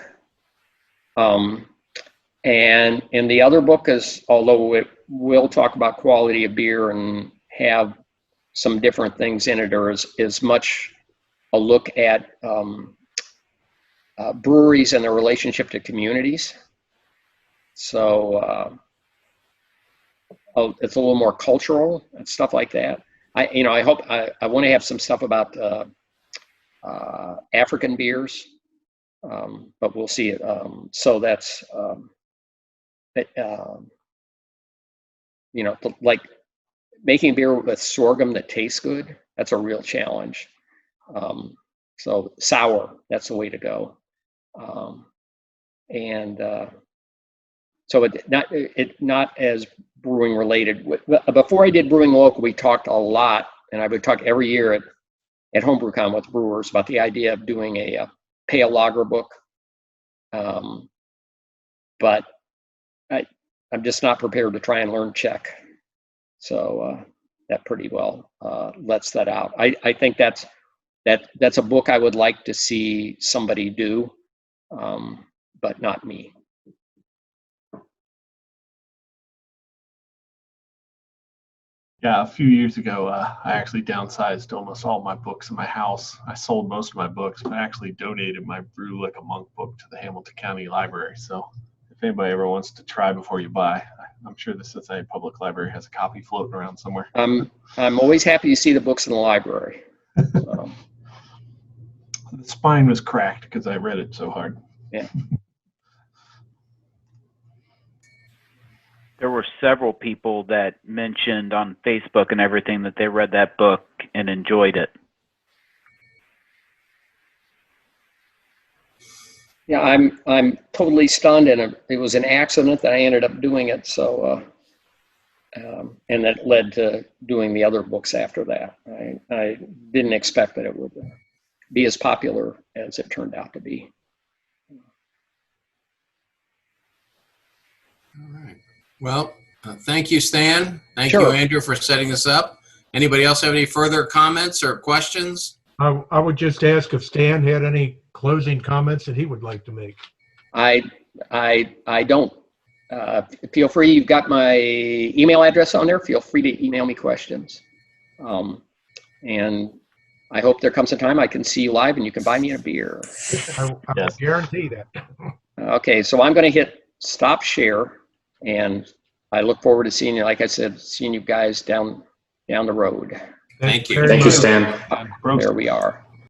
and the other book is, although it will talk about quality of beer and have some different things in it, or is much a look at breweries and their relationship to communities. So it's a little more cultural and stuff like that. I hope I want to have some stuff about African beers, but we'll see it. So that's like making beer with sorghum that tastes good. That's a real challenge. So sour, that's the way to go. So it not as brewing related. Before I did brewing local, we talked a lot, and I would talk every year at HomebrewCon with brewers about the idea of doing a pale lager book. But I'm just not prepared to try and learn Czech. So that pretty well lets that out. I think that's a book I would like to see somebody do, but not me. Yeah, a few years ago, I actually downsized almost all my books in my house. I sold most of my books, but I actually donated my Brew Like a Monk book to the Hamilton County Library. So if anybody ever wants to try before you buy, I'm sure the Cincinnati Public Library has a copy floating around somewhere. I'm always happy to see the books in the library. The spine was cracked because I read it so hard. Yeah. There were several people that mentioned on Facebook and everything that they read that book and enjoyed it. Yeah, I'm totally stunned, and it was an accident that I ended up doing it. So, and that led to doing the other books after that. I didn't expect that it would be as popular as it turned out to be. All right. Well, thank you, Stan. Thank Sure. you, Andrew, for setting this up. Anybody else have any further comments or questions? I would just ask if Stan had any closing comments that he would like to make. I don't. Feel free. You've got my email address on there. Feel free to email me questions. And I hope there comes a time I can see you live and you can buy me a beer. I Yes. guarantee that. Okay, so I'm going to hit stop share, and I look forward to seeing you. Like I said, seeing you guys down the road. Thank you. very Thank you, much. Stan. There we are.